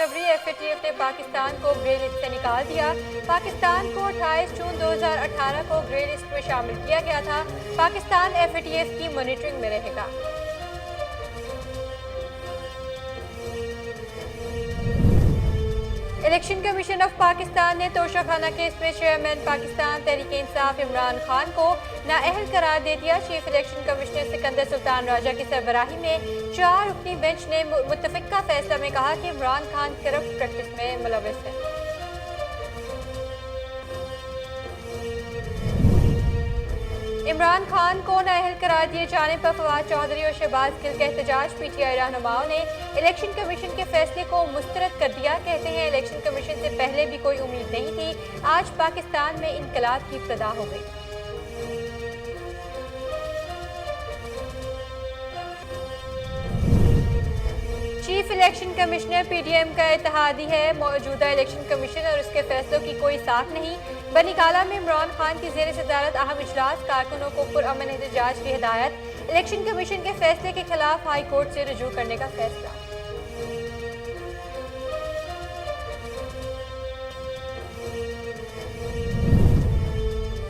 खुशखबरी, FATF ने पाकिस्तान को ग्रे लिस्ट से निकाल दिया। पाकिस्तान को 28 जून 2018 को ग्रे लिस्ट में शामिल किया गया था। पाकिस्तान FATF की मॉनिटरिंग में रहेगा। इलेक्शन कमीशन ऑफ पाकिस्तान ने तोशाखाना केस में चेयरमैन पाकिस्तान तहरीक इंसाफ इमरान खान को नाअहल करार दे दिया। Chief election commissioner Sikandar Sultan Raja की सरबराही में 4 रुकनी बेंच ने मुत्तफिका फैसला में कहा कि इमरान खान करप्ट प्रैक्टिस में मुलविस है। इमरान खान को नाअहल करार दिए जाने पर फवाद चौधरी और शहबाज गिल का एहतजाज। PTI रहनुमाओं ने इलेक्शन कमीशन के फैसले को मुस्तरद कर दिया। कहते हैं इलेक्शन कमीशन से पहले भी कोई उम्मीद नहीं थी, आज पाकिस्तान में इनकलाब की इब्तिदा हो गई। चीफ इलेक्शन कमिश्नर PDM का इत्तेहादी है। मौजूदा इलेक्शन कमीशन और उसके फैसलों की कोई साख नहीं। बनीकाला में इमरान खान की ज़ेर सदारत अहम इजलास, कारकुनों को पुरअमन एहतजाज की हिदायत। इलेक्शन कमीशन के फैसले के खिलाफ हाई कोर्ट से रुजू करने का फैसला।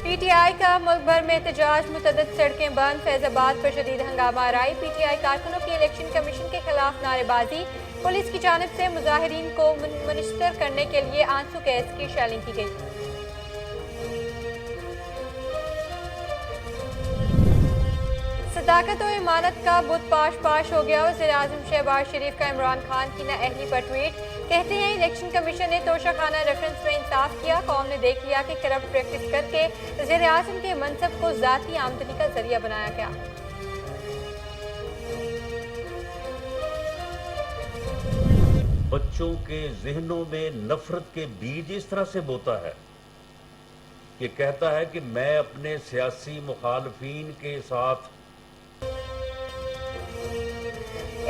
PTI का मुल्क भर में एहतजाज, मुतअद्दिद सड़कें बंद। फैजाबाद पर शदीद हंगामा आराई। PTI कारकुनों की इलेक्शन कमीशन के खिलाफ नारेबाजी। पुलिस की जानिब से मुजाहिरीन को मुनस्तर करने के लिए आंसू गैस की शेलिंग की गई। सदाकत और इमानत का बुत पाश हो गया। वज़ीर-ए-आज़म शहबाज शरीफ का इमरान खान की नाअहली पर ट्वीट। कहते हैं इलेक्शन कमीशन ने तोशाखाना रेफरेंस में इंसाफ किया। कौम ने देख लिया कि करप्ट प्रैक्टिस करके वज़ीर-ए-आज़म के मनसब को ज़ाती आमदनी का जरिया बनाया गया। बच्चों के जहनों में नफरत के बीज इस तरह से बोता है कि कहता है कि मैं अपने सियासी मुखालफीन के साथ।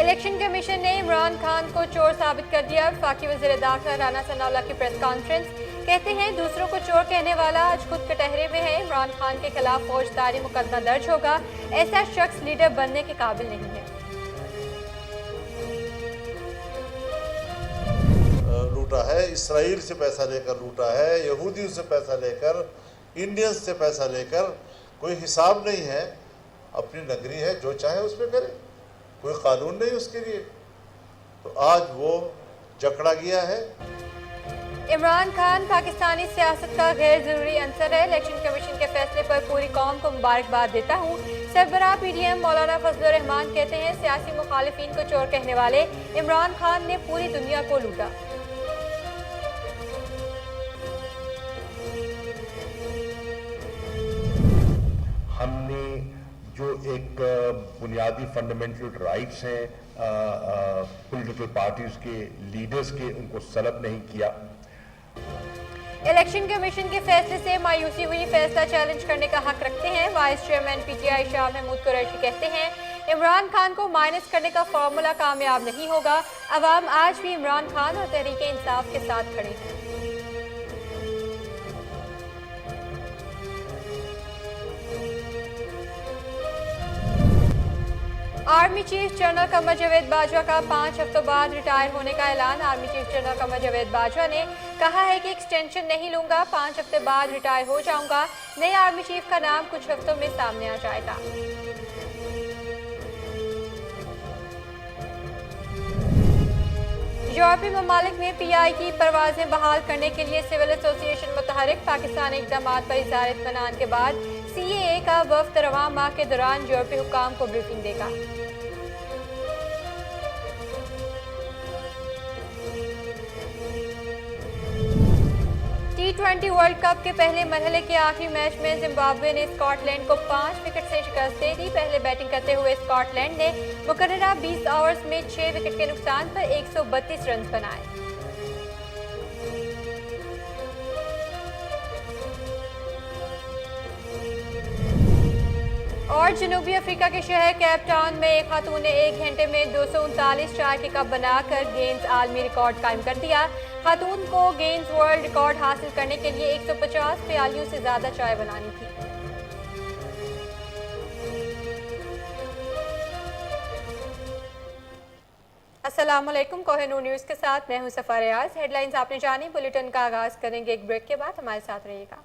इलेक्शन कमीशन ने इमरान खान को चोर साबित कर दिया। वफाकी वज़ीर दाखिला राना सनाउल्लाह की प्रेस कॉन्फ्रेंस। कहते हैं दूसरों को चोर कहने वाला आज खुद कटहरे में है। इमरान खान के खिलाफ फौजदारी मुकदमा दर्ज होगा। ऐसा शख्स लीडर बनने के काबिल नहीं है। लूटा है, इसराइल से पैसा लेकर लूटा है, यहूदियों से पैसा लेकर, इंडियंस से पैसा लेकर, कोई हिसाब नहीं है। अपनी नगरी है, जो चाहे उस पर करे, कोई कानून नहीं उसके लिए। तो आज वो जकड़ा गया है। इमरान खान पाकिस्तानी सियासत का गैर जरूरी अंसर है। इलेक्शन कमीशन के फैसले पर पूरी कौम को मुबारकबाद देता हूँ। सरबराह PDM मौलाना फजलुर रहमान कहते हैं सियासी मुखालिफिन को चोर कहने वाले इमरान खान ने पूरी दुनिया को लूटा। हमने जो एक बुनियादी फंडामेंटल राइट्स हैं पॉलिटिकल पार्टीज के लीडर्स के, उनको सलब नहीं किया। इलेक्शन कमीशन के फैसले से मायूसी हुई, फैसला चैलेंज करने का हक रखते हैं। Vice chairman PTI Shah Mahmood Qureshi कहते हैं इमरान खान को माइनस करने का फार्मूला कामयाब नहीं होगा। अवाम आज भी इमरान खान और तहरीक इंसाफ के साथ खड़े हैं। Army chief general Qamar Javed Bajwa का 5 हफ्तों बाद रिटायर होने का ऐलान। Army chief general Qamar Javed Bajwa ने कहा है कि एक्सटेंशन नहीं लूंगा, 5 हफ्ते बाद रिटायर हो जाऊंगा। नए आर्मी चीफ का नाम कुछ हफ्तों में सामने आ जाएगा। यूरोपीय ममालिक में PI की परवाजें बहाल करने के लिए सिविल एसोसिएशन मुतहरिक। पाकिस्तानी इक़दाम पर इज़हार इत्मीनान के बाद CAA का वफ्द रवां माह के दौरान यूरोपीय हुक्काम को ब्रीफिंग देगा। T20 वर्ल्ड कप के पहले मरहले के आखिरी मैच में जिम्बाब्वे ने स्कॉटलैंड को 5 विकेट से शिकस्त दे दी। पहले बैटिंग करते हुए स्कॉटलैंड ने मुकर्ररा 20 ओवर्स में 6 विकेट के नुकसान पर 132 रन बनाए। और जनूबी अफ्रीका के शहर केप टाउन में एक खातून ने 1 घंटे में 239 चाय के कप बनाकर गिनीज आलमी रिकॉर्ड कायम कर दिया। खातून को गिनीज वर्ल्ड रिकॉर्ड हासिल करने के लिए 150 प्यालियों से ज्यादा चाय बनानी थी। अस्सलाम वालेकुम। कोहिनूर न्यूज़ के साथ मैं हूं सफा रियाज। हेडलाइंस आपने जानी, बुलेटिन का आगाज करेंगे एक ब्रेक के बाद। हमारे साथ रहिएगा।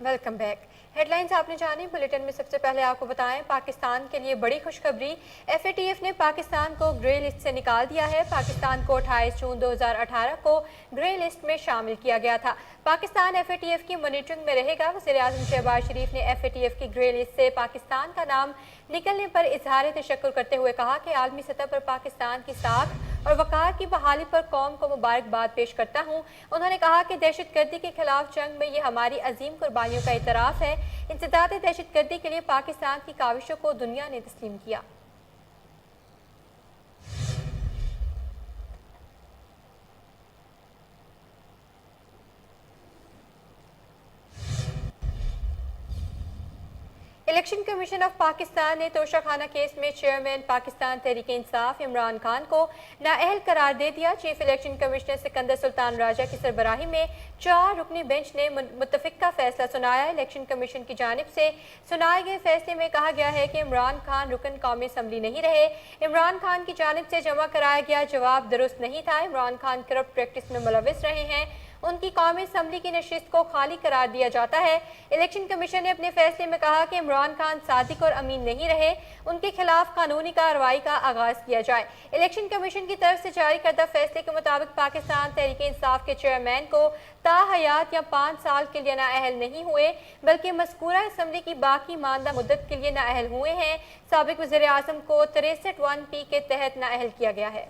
Welcome back. हेडलाइंस आपने जानी, बुलेटिन में सबसे पहले आपको बताएं, पाकिस्तान के लिए बड़ी खुशखबरी। FATF ने पाकिस्तान को ग्रे लिस्ट से निकाल दिया है। पाकिस्तान को 28 जून 2018 को ग्रे लिस्ट में शामिल किया गया था। पाकिस्तान FATF की मॉनिटरिंग में रहेगा। वज़ीर-ए-आज़म शहबाज शरीफ ने FATF की ग्रे लिस्ट से पाकिस्तान का नाम निकलने पर इजहार तशक्कुर करते हुए कहा कि आलमी सतह पर पाकिस्तान की साख और वक़ार की बहाली पर कौम को मुबारकबाद पेश करता हूँ। उन्होंने कहा कि दहशतगर्दी के खिलाफ जंग में ये हमारी अजीम कुर्बानियों का इतराफ़ है। इंसदाद दहशतगर्दी के लिए पाकिस्तान की काविशों को दुनिया ने तस्लीम किया। इलेक्शन कमीशन ऑफ पाकिस्तान ने तोशाखाना केस में चेयरमैन पाकिस्तान तहरीक इंसाफ इमरान खान को नाअहल करार दे दिया। Chief election commissioner Sikandar Sultan Raja की सरबराही में 4 रुकनी बेंच ने मुत्तफिक का फैसला सुनाया। इलेक्शन कमीशन की जानिब से सुनाए गए फैसले में कहा गया है कि इमरान खान रुकन कौमी असम्बली नहीं रहे। इमरान खान की जानिब से जमा कराया गया जवाब दुरुस्त नहीं था। इमरान खान करप्ट प्रैक्टिस में मुलविस रहे हैं। उनकी कौमी असम्बली की नशिस्त को खाली करार दिया जाता है। इलेक्शन कमीशन ने अपने फैसले में कहा कि इमरान खान सादिक और अमीन नहीं रहे। उनके खिलाफ कानूनी कार्रवाई का आगाज किया जाए। इलेक्शन कमीशन की तरफ से जारी करदा फैसले के मुताबिक पाकिस्तान तहरीक इंसाफ के चेयरमैन को ताहयात या 5 साल के लिए नाअहल नहीं हुए, बल्कि मज़कूरा असम्बली की बाकी मानदा मुद्दत के लिए नाअहल हुए हैं। साबिक वज़ीर-ए-आज़म को 63(1)P के तहत नाअहल किया गया है।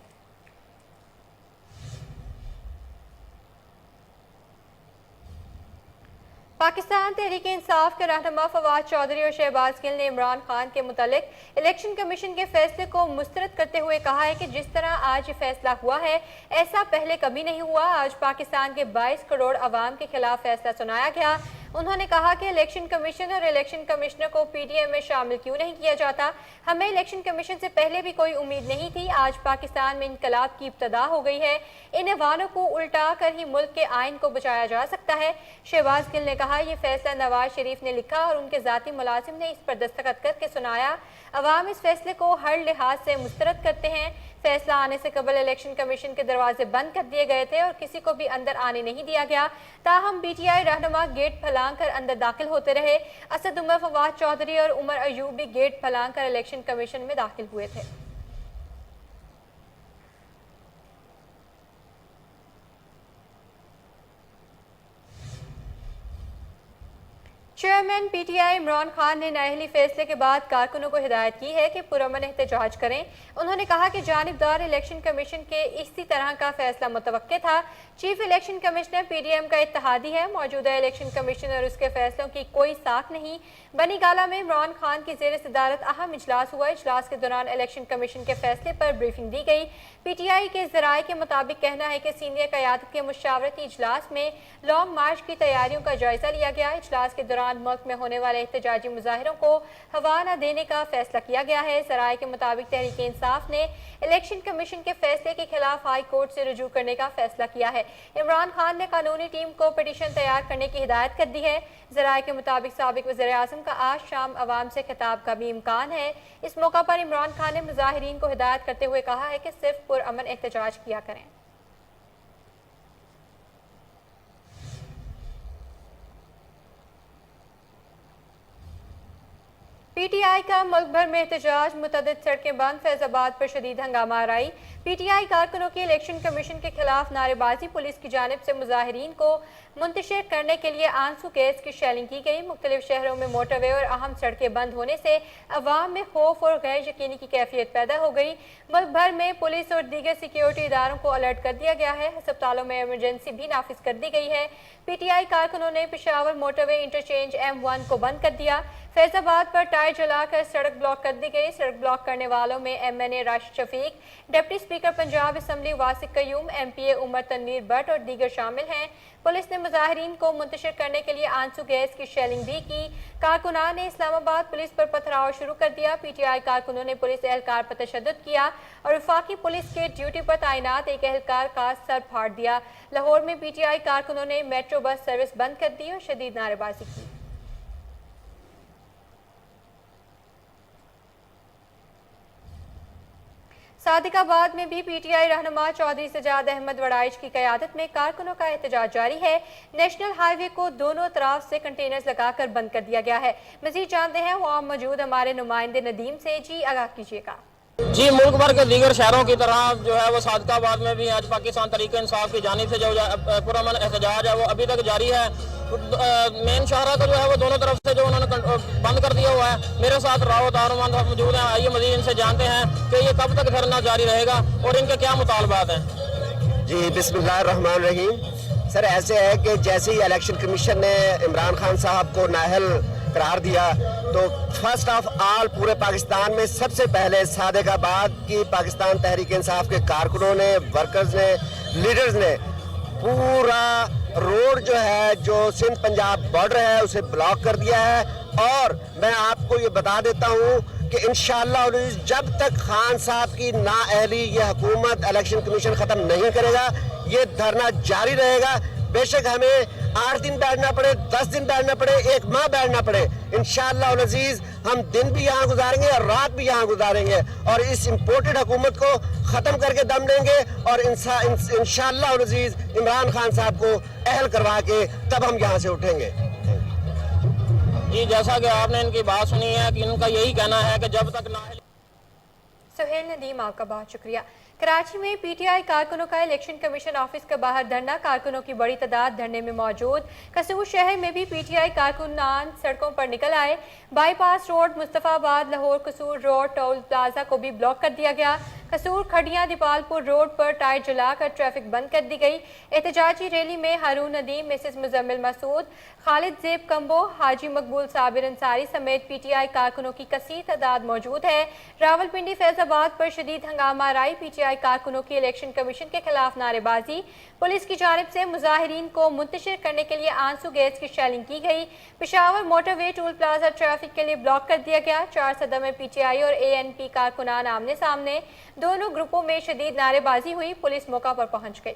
पाकिस्तान तहरीक इंसाफ के रहनुमा फवाद चौधरी और शहबाज गिल ने इमरान खान के मुतालिक इलेक्शन कमीशन के फैसले को मुस्तरद करते हुए कहा है कि जिस तरह आज ये फैसला हुआ है, ऐसा पहले कभी नहीं हुआ। आज पाकिस्तान के 22 करोड़ अवाम के खिलाफ फैसला सुनाया गया। उन्होंने कहा कि इलेक्शन कमीशन और इलेक्शन कमिश्नर को PDM में शामिल क्यों नहीं किया जाता। हमें इलेक्शन कमीशन से पहले भी कोई उम्मीद नहीं थी। आज पाकिस्तान में इनकलाब की इब्तदा हो गई है। इन अवानों को उल्टा कर ही मुल्क के आइन को बचाया जा सकता है। शहबाज गिल ने कहा, यह फैसला नवाज शरीफ ने लिखा और उनके ज़ाती मुलाजिम ने इस पर दस्तखत करके सुनाया। अवाम इस फैसले को हर लिहाज से मुस्तरद करते हैं। फैसला आने से कबल इलेक्शन कमीशन के दरवाजे बंद कर दिए गए थे और किसी को भी अंदर आने नहीं दिया गया। ताहम PTI रहनुमा गेट फलांग कर अंदर दाखिल होते रहे। असद उमर, फवाद चौधरी और उमर अयूब भी गेट फलांग कर इलेक्शन कमीशन में दाखिल हुए थे। चेयरमैन PTI इमरान खान ने नाअहली फैसले के बाद कारकुनों को हिदायत की है कि पुरअमन एहतजाज करें। उन्होंने कहा कि जानिबदार इलेक्शन कमीशन के इसी तरह का फैसला मुतवक्के था। चीफ इलेक्शन कमिश्नर PDM का इत्तेहादी है। मौजूदा इलेक्शन कमीशन और उसके फैसलों की कोई साख नहीं। बनी गाला में इमरान खान की ज़ेर सदारत अहम इजलास हुआ। इजलास के दौरान इलेक्शन कमीशन के फैसले पर ब्रीफिंग दी गई। PTI के ज़राए के मुताबिक कहना है कि सीनियर क़यादत के मुशावरती इजलास में लॉन्ग मार्च की तैयारियों का जायजा लिया गया। इजलास के दौरान मुल्क में होने वाले एहतजाजी मुजाहिरों को हवा न देने का फैसला किया गया है। ज़राए के मुताबिक तहरीक इंसाफ ने इलेक्शन कमीशन के फैसले के खिलाफ हाई कोर्ट से रुजू करने का फैसला किया है। इमरान खान ने कानूनी टीम को पिटीशन तैयार करने की हिदायत कर दी है। ज़राए के मुताबिक साबिक वज़ीर-ए-आज़म का आज शाम अवाम से खिताब का भी इम्कान है। इस मौका पर इमरान खान ने मुजाहिरीन को हिदायत करते हुए कहा है कि सिर्फ पुरअमन एहतजाज किया करें। PTI का मुल्क भर में एहतजाज, मुतअद्दिद सड़कें बंद, फैजाबाद पर शदीद हंगामा आराई। PTI कारकुनों की इलेक्शन कमीशन के खिलाफ नारेबाजी, पुलिस की जानिब से मुजाहिरीन को मुंतशिर करने के लिए आंसू गैस की शेलिंग की गई। मुख्तलिफ शहरों में मोटरवे और अहम सड़कें बंद होने से अवाम में खौफ और गैर यकीनी की कैफियत पैदा हो गई। मुल्क भर में पुलिस और दीगर सिक्योरिटी इदारों को अलर्ट कर दिया गया है। अस्पतालों में इमरजेंसी भी नाफिज कर दी गई है। PTI कारकुनों ने पेशावर मोटरवे इंटरचेंज M1 को बंद कर दिया। फैजाबाद पर टायर जलाकर सड़क ब्लॉक कर दी गई। सड़क ब्लॉक करने वालों में MNA Rashid Shafiq, deputy speaker Punjab assembly Wasiq Qayyum, MPA Umar Tanveer Bhatt और दीगर शामिल हैं। पुलिस ने मुजाहिरीन को मुंतशिर करने के लिए आंसू गैस की शेलिंग भी की। कारकुनान ने इस्लामाबाद पुलिस पर पथराव शुरू कर दिया। PTI कारकुनों ने पुलिस एहलकार पर तशद्दुद किया और वफाकी पुलिस के ड्यूटी पर तैनात एक एहलकार का सर फाड़ दिया। लाहौर में PTI कारकुनों ने मेट्रो बस सर्विस बंद कर दी और शदीद नारेबाजी की। सादिकाबाद में भी PTI रहनुमा चौधरी सजाद अहमद वड़ाइच की क़यादत में कारकुनों का एहतजाज जारी है। नेशनल हाईवे को दोनों तरफ से कंटेनर्स लगाकर बंद कर दिया गया है। मजीद जानते हैं वहाँ मौजूद हमारे नुमाइंदे नदीम से। जी आगाह कीजिएगा। जी, मुल्क भर के दीगर शहरों की तरह जो है वो सादिकाबाद में भी आज पाकिस्तान तहरीक इंसाफ की जानिब से जो पुरअमन एहतजाज है वो अभी तक जारी है। मेन शाहरा को जो है वो दोनों तरफ से जो उन्होंने बंद कर दिया हुआ है। मेरे साथ रावत आरमान मौजूद हैं, आइए मजीद इनसे जानते हैं कि ये कब तक धरना जारी रहेगा और इनके क्या मुतालबात हैं। जी बिस्मिल्लाहिर्रहमानिर्रहीम। सर ऐसे है कि जैसे ही इलेक्शन कमीशन ने इमरान खान साहब को नाअहल करार दिया तो फर्स्ट ऑफ ऑल पूरे पाकिस्तान में सबसे पहले सादिकाबाद की पाकिस्तान तहरीक इंसाफ के कारकुनों ने, वर्कर्स ने, लीडर्स ने पूरा रोड जो है जो सिंध पंजाब बॉर्डर है उसे ब्लॉक कर दिया है। और मैं आपको ये बता देता हूँ कि इंशाअल्लाह जब तक खान साहब की नाअहली ये हुकूमत इलेक्शन कमीशन ख़त्म नहीं करेगा ये धरना जारी रहेगा। बेशक हमें 8 दिन बैठना पड़े, 10 दिन बैठना पड़े, 1 माह बैठना पड़े, इंशाअल्लाह उल अज़ीज़ हम दिन भी यहाँ गुजारेंगे और रात भी यहाँ गुजारेंगे और इस इम्पोर्टेड हुकूमत को ख़त्म करके दम लेंगे और इंशाअल्लाह उल अज़ीज़ इमरान खान साहब को अहल करवा के तब हम यहाँ से उठेंगे। जी, जैसा कि आपने इनकी बात सुनी है कि इनका यही कहना है कि जब तक नाअहली। सुहेल नदीम, आपका बहुत शुक्रिया। कराची में PTI कारकुनों का इलेक्शन कमीशन ऑफिस के बाहर धरना, कारकुनों की बड़ी तादाद धरने में मौजूद। कसूर शहर में भी PTI कारकुनान सड़कों पर निकल आए। बाईपास रोड, मुस्तफाबाद, लाहौर कसूर रोड, टोल प्लाजा को भी ब्लॉक कर दिया गया। कसूर खड़ियाँ दीपालपुर रोड पर टायर जलाकर ट्रैफिक बंद कर दी गई। एहतजाजी रैली में हारून नदीम, मिसेस मुजम्मिल मसूद, खालिद ज़ेब कम्बो, हाजी मकबूल साबिर अंसारी समेत PTI कारकुनों की कसीर तादाद मौजूद है। रावलपिंडी फैजाबाद पर शदीद हंगामा राई, PTI कारकुनों की इलेक्शन कमीशन के खिलाफ नारेबाजी। पुलिस की जानिब से मुजाहिरीन को मुंतशिर करने के लिए आंसू गैस की शेलिंग की गई। Peshawar motorway toll plaza traffic के लिए ब्लॉक कर दिया गया। 4 सदर में PTI और ANP कारकुनान आमने सामने, दोनों ग्रुपों में शदीद नारेबाजी हुई। पुलिस मौका पर पहुंच गई।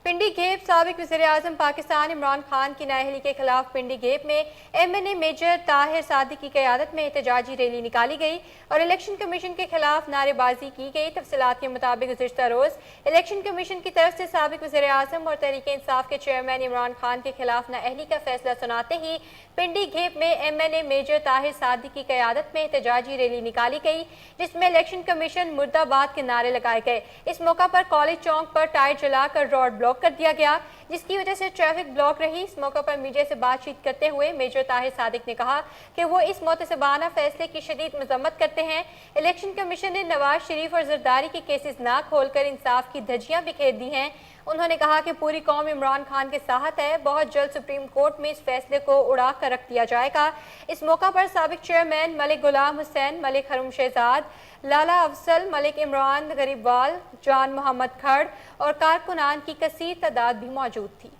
पिंडी गेप, साबिक वज़ीर-ए-आज़म पाकिस्तान इमरान खान की नाअहली के खिलाफ पिंडी गेप में MNA मेजर ताहिर सादिक की क़यादत में एहतजाजी रैली निकाली गई और इलेक्शन कमीशन के खिलाफ नारेबाजी की गई। तफसीलात के मुताबिक गुज़िश्ता रोज़ इलेक्शन कमीशन की तरफ से साबिक वज़ीर-ए-आज़म और तहरीक इंसाफ के चेयरमैन इमरान खान के खिलाफ नाअहली का फैसला सुनाते ही पिंडी गेप में MNA मेजर ताहिर सादिक की क़यादत में एहतजाजी रैली निकाली गई जिसमें इलेक्शन कमीशन मुर्दाबाद के नारे लगाए गए। इस मौका पर कॉलेज चौक पर टायर जलाकर रोड ब्लॉक कर दिया गया जिसकी वजह से ट्रैफिक ब्लॉक रही। इस मौके पर मीडिया से बातचीत करते हुए मेजर ताहिर सादिक ने कहा कि वो इस मोतसबाना फैसले की शदीद मजम्मत करते हैं। इलेक्शन कमीशन ने नवाज शरीफ और जरदारी के केसेस ना खोलकर इंसाफ की धज्जियां बिखेर दी हैं। उन्होंने कहा कि पूरी कौम इमरान खान के साथ है, बहुत जल्द सुप्रीम कोर्ट में इस फैसले को उड़ा कर रख दिया जाएगा। इस मौका पर साबिक चेयरमैन मलिक गुलाम हुसैन, मलिक हरुम शहजाद, लाला अफसल, मलिक इमरान गरीबवाल, जान मोहम्मद खड़ और कारकुनान की कसीर तादाद भी मौजूद थी।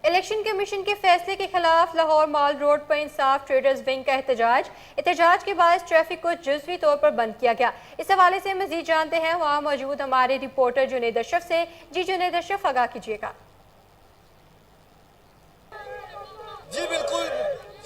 इलेक्शन कमीशन के फैसले के खिलाफ लाहौर मॉल रोड पर इंसाफ ट्रेडर्स विंग का एहतजाज के बाद ट्रैफिक को जुज़वी तौर पर बंद किया गया। इस हवाले से मजीद जानते हैं वहाँ मौजूद हमारे रिपोर्टर जुनैद अशरफ से। जी जुनैद अशरफ, आगाह कीजिएगा। जी बिल्कुल,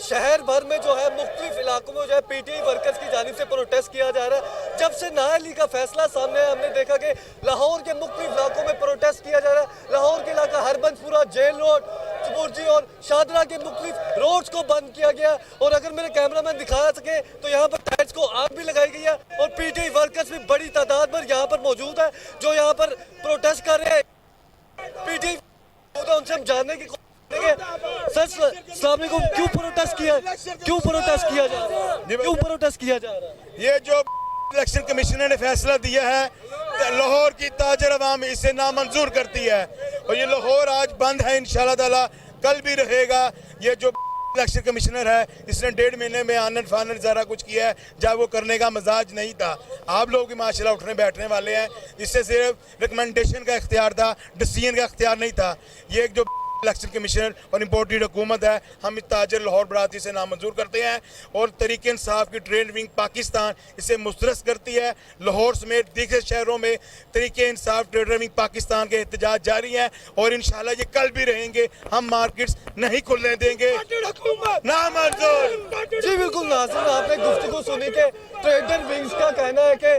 शहर भर में जो है मुख्तलिफ इलाकों में जो है PTI वर्कर्स की जानिब से प्रोटेस्ट किया जा रहा है। जब से नाअहली का फैसला सामने है हमने देखा कि लाहौर के मुख्तलिफ इलाकों में प्रोटेस्ट किया जा रहा है। लाहौर के इलाका हरबंसपुरा, जेल रोड, चबुर्जी और शादरा के मुख्तलिफ रोड्स को बंद किया गया। और अगर मेरे कैमरामैन दिखा सके तो यहाँ पर टायर्स को आग भी लगाई गई है और PTI वर्कर्स भी बड़ी तादाद में यहाँ पर मौजूद है जो यहाँ पर प्रोटेस्ट कर रहे हैं। PTI उनसे हम जानने की कोशिश करेंगे। सर अस्सलाम वालेकुम, क्यों प्रोटेस्ट किया जा रहा है? क्यों प्रोटेस्ट किया जा रहा है? ये जो इलेक्शन कमीशन ने फैसला दिया है लाहौर की ताजर अवाम इसे नामंजूर करती है और ये लाहौर आज बंद है, इंशाल्लाह ताला कल भी रहेगा। ये जो इलेक्शन कमिश्नर है इसने 1.5 महीने में आनन फानन ज़रा कुछ किया है, जब वो करने का मजाज नहीं था। आप लोग भी माशाल्लाह उठने बैठने वाले हैं, इससे सिर्फ रिकमेंडेशन का इख्तियार था, डिसीजन का इख्तियार नहीं था। ये एक जो इलेक्शन कमिश्नर और इम्पोर्टेड हुकूमत है, हम इस ताजर लाहौर बराती से नामंजूर करते हैं और तरीके इंसाफ की ट्रेड विंग पाकिस्तान इसे मुस्तरद करती है। लाहौर समेत दीगर शहरों में तरीके इंसाफ ट्रेड विंग पाकिस्तान के एहतजाज जारी हैं और इंशाल्लाह ये कल भी रहेंगे। हम मार्केट्स नहीं खुलने देंगे, नामंजूर। जी बिल्कुल नाज़रीन, आपने गुफ्तगू सुनी कि ट्रेडर विंग्स का कहना है कि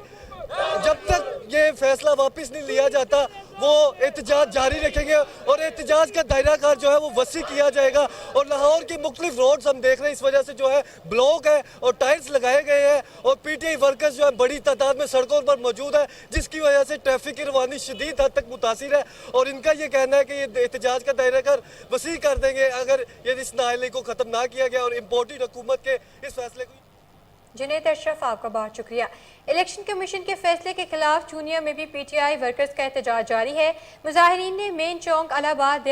जब तक ये फैसला वापस नहीं लिया जाता वो एहतजाज जारी रखेंगे और एहतजाज का दायरा कार जो है वो वसी किया जाएगा। और लाहौर की मुख्तलिफ रोड्स हम देख रहे हैं इस वजह से जो है ब्लॉक है और टायर्स लगाए गए हैं और पीटीआई वर्कर्स जो है बड़ी तादाद में सड़कों पर मौजूद है, जिसकी वजह से ट्रैफिक की रवानी शदीद हद तक मुतासिर है। और इनका ये कहना है कि ये एहतजाज का दायरा कार वसी कर देंगे अगर ये इस नाअहली को ख़त्म ना किया गया और इम्पोर्टेड हुकूमत के इस फैसले को। जुनैद अशरफ, आपका बहुत शुक्रिया। इलेक्शन कमीशन के फैसले के खिलाफ चूनिया में भी पीटीआई वर्कर्स का एहतजाज जारी है। मुजाहिरीन ने मेन चौक इलाहाबाद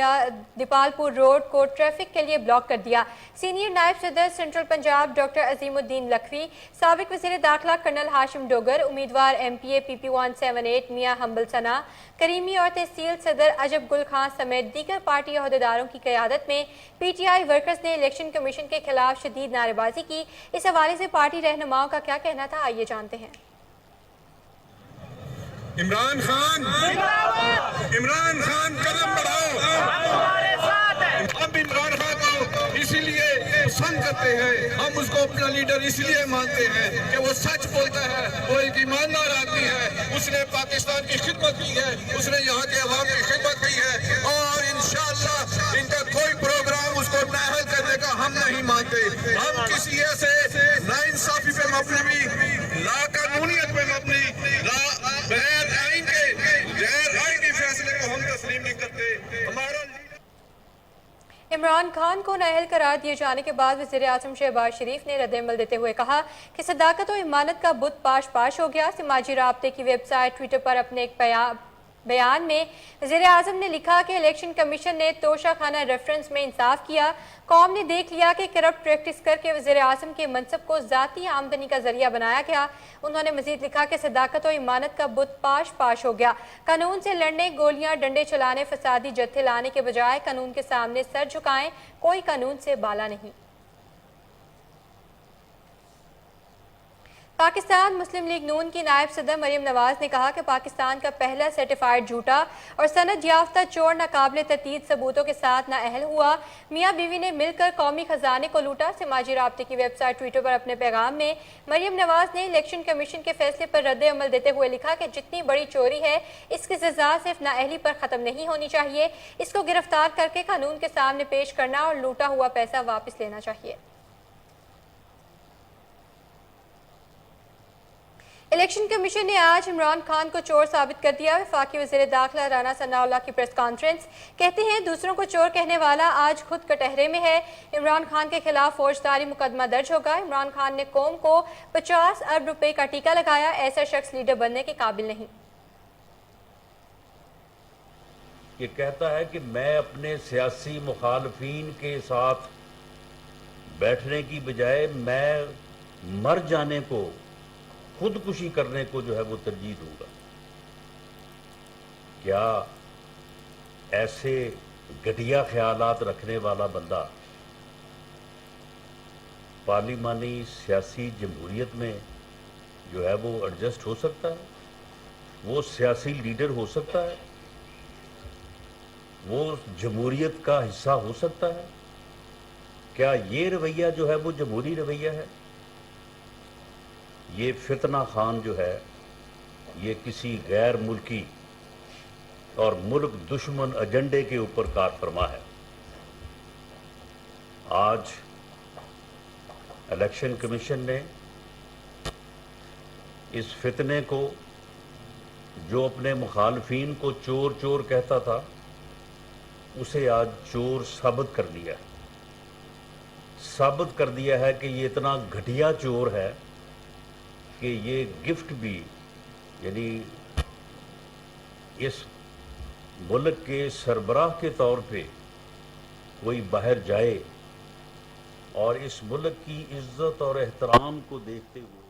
दीपालपुर रोड को ट्रैफिक के लिए ब्लॉक कर दिया। सीनियर नायब सदर सेंट्रल पंजाब डॉक्टर अजीमुद्दीन लखवी, साबिक वज़ीर दाखिला कर्नल हाशिम डोगर, उम्मीदवार MPA PP 178 मियाँ हम्बल सना करीमी और तहसील सदर अजब गुल खान समेत दीगर पार्टी अहदेदारों की क़यादत में पीटीआई वर्कर्स ने इलेक्शन कमीशन के खिलाफ शदीद नारेबाजी की। इस हवाले से पार्टी रहनुमाओं का क्या कहना था, आइए जानते हैं। इमरान खान कदम बढ़ाओ। हम इमरान खान को इसीलिए पसंद करते हैं, हम उसको अपना लीडर इसलिए मानते हैं कि वो सच बोलता है, वो एक ईमानदार आदमी है, उसने पाकिस्तान की खिदमत की है, उसने यहाँ के अवाम की खिदमत की है और इंशाअल्लाह इनका कोई प्रोग्राम उसको नाअहल करने का हम नहीं मानते। हम किसी ऐसे नाइंसाफी पे मबनी भी ला कानूनियत पे मबनी बगैर आईनी फैसले को हम तस्लीम नहीं करते। हमारा इमरान खान को नाअहल करार दिए जाने के बाद वज़ीर आज़म शहबाज शरीफ ने रद्द-ए-अमल देते हुए कहा कि सदाकत और इमानत का बुत पाश हो गया। समाजी राब्ते की वेबसाइट ट्विटर पर अपने एक बयान में वज़ीर आज़म ने लिखा कि इलेक्शन कमीशन ने तोशा खाना रेफरेंस में इंसाफ किया। कौम ने देख लिया कि करप्ट प्रैक्टिस करके वज़ीर आज़म के मनसब को ज़ाती आमदनी का जरिया बनाया गया। उन्होंने मज़ीद लिखा कि सदाकत और इमानत का बुत पाश हो गया। कानून से लड़ने, गोलियां डंडे चलाने, फसादी जत्थे लाने के बजाय कानून के सामने सर झुकाएं, कोई कानून से बाला नहीं। पाकिस्तान मुस्लिम लीग नून की नायब सदर मरियम नवाज ने कहा कि पाकिस्तान का पहला सर्टिफाइड झूठा और सनद याफ्ता चोर नाकाबिले तरतीब सबूतों के साथ नाअहल हुआ। मियाँ बीवी ने मिलकर कौमी खजाने को लूटा। समाजी राब्ते की वेबसाइट ट्विटर पर अपने पैगाम में मरियम नवाज ने इलेक्शन कमीशन के फैसले पर रद्द-ए-अमल देते हुए लिखा कि जितनी बड़ी चोरी है इसकी सजा सिर्फ नाअहली पर ख़त्म नहीं होनी चाहिए, इसको गिरफ्तार करके कानून के सामने पेश करना और लूटा हुआ पैसा वापस लेना चाहिए। इलेक्शन कमीशन ने आज इमरान खान को चोर साबित कर दिया। वफाकी वज़ीर दाखिला राना सनाउल्लाह की प्रेस कॉन्फ्रेंस, कहते हैं दूसरों को चोर कहने वाला आज खुद कटहरे में है। इमरान खान के खिलाफ फौजदारी मुकदमा दर्ज होगा। इमरान खान ने कौम को 50 अरब रुपए का टीका लगाया। ऐसा शख्स लीडर बनने के काबिल नहीं। ये कहता है कि मैं अपने सियासी मुखालफीन के साथ बैठने की बजाय मैं मर जाने को, खुदकुशी करने को जो है वो तरजीह दूंगा। क्या ऐसे घटिया ख्यालात रखने वाला बंदा पार्लिमानी सियासी जमहूरियत में जो है वो एडजस्ट हो सकता है? वो सियासी लीडर हो सकता है? वो जमहूरियत का हिस्सा हो सकता है? क्या ये रवैया जो है वो जमहूरी रवैया है? ये फितना खान जो है ये किसी गैर मुल्की और मुल्क दुश्मन एजेंडे के ऊपर कारफरमा है। आज इलेक्शन कमीशन ने इस फितने को, जो अपने मुखालफीन को चोर चोर कहता था, उसे आज चोर साबित कर दिया है कि ये इतना घटिया चोर है कि ये गिफ्ट भी, यानी इस मुल्क के सरबराह के तौर पे कोई बाहर जाए और इस मुल्क की इज्जत और एहतराम को देखते हुए।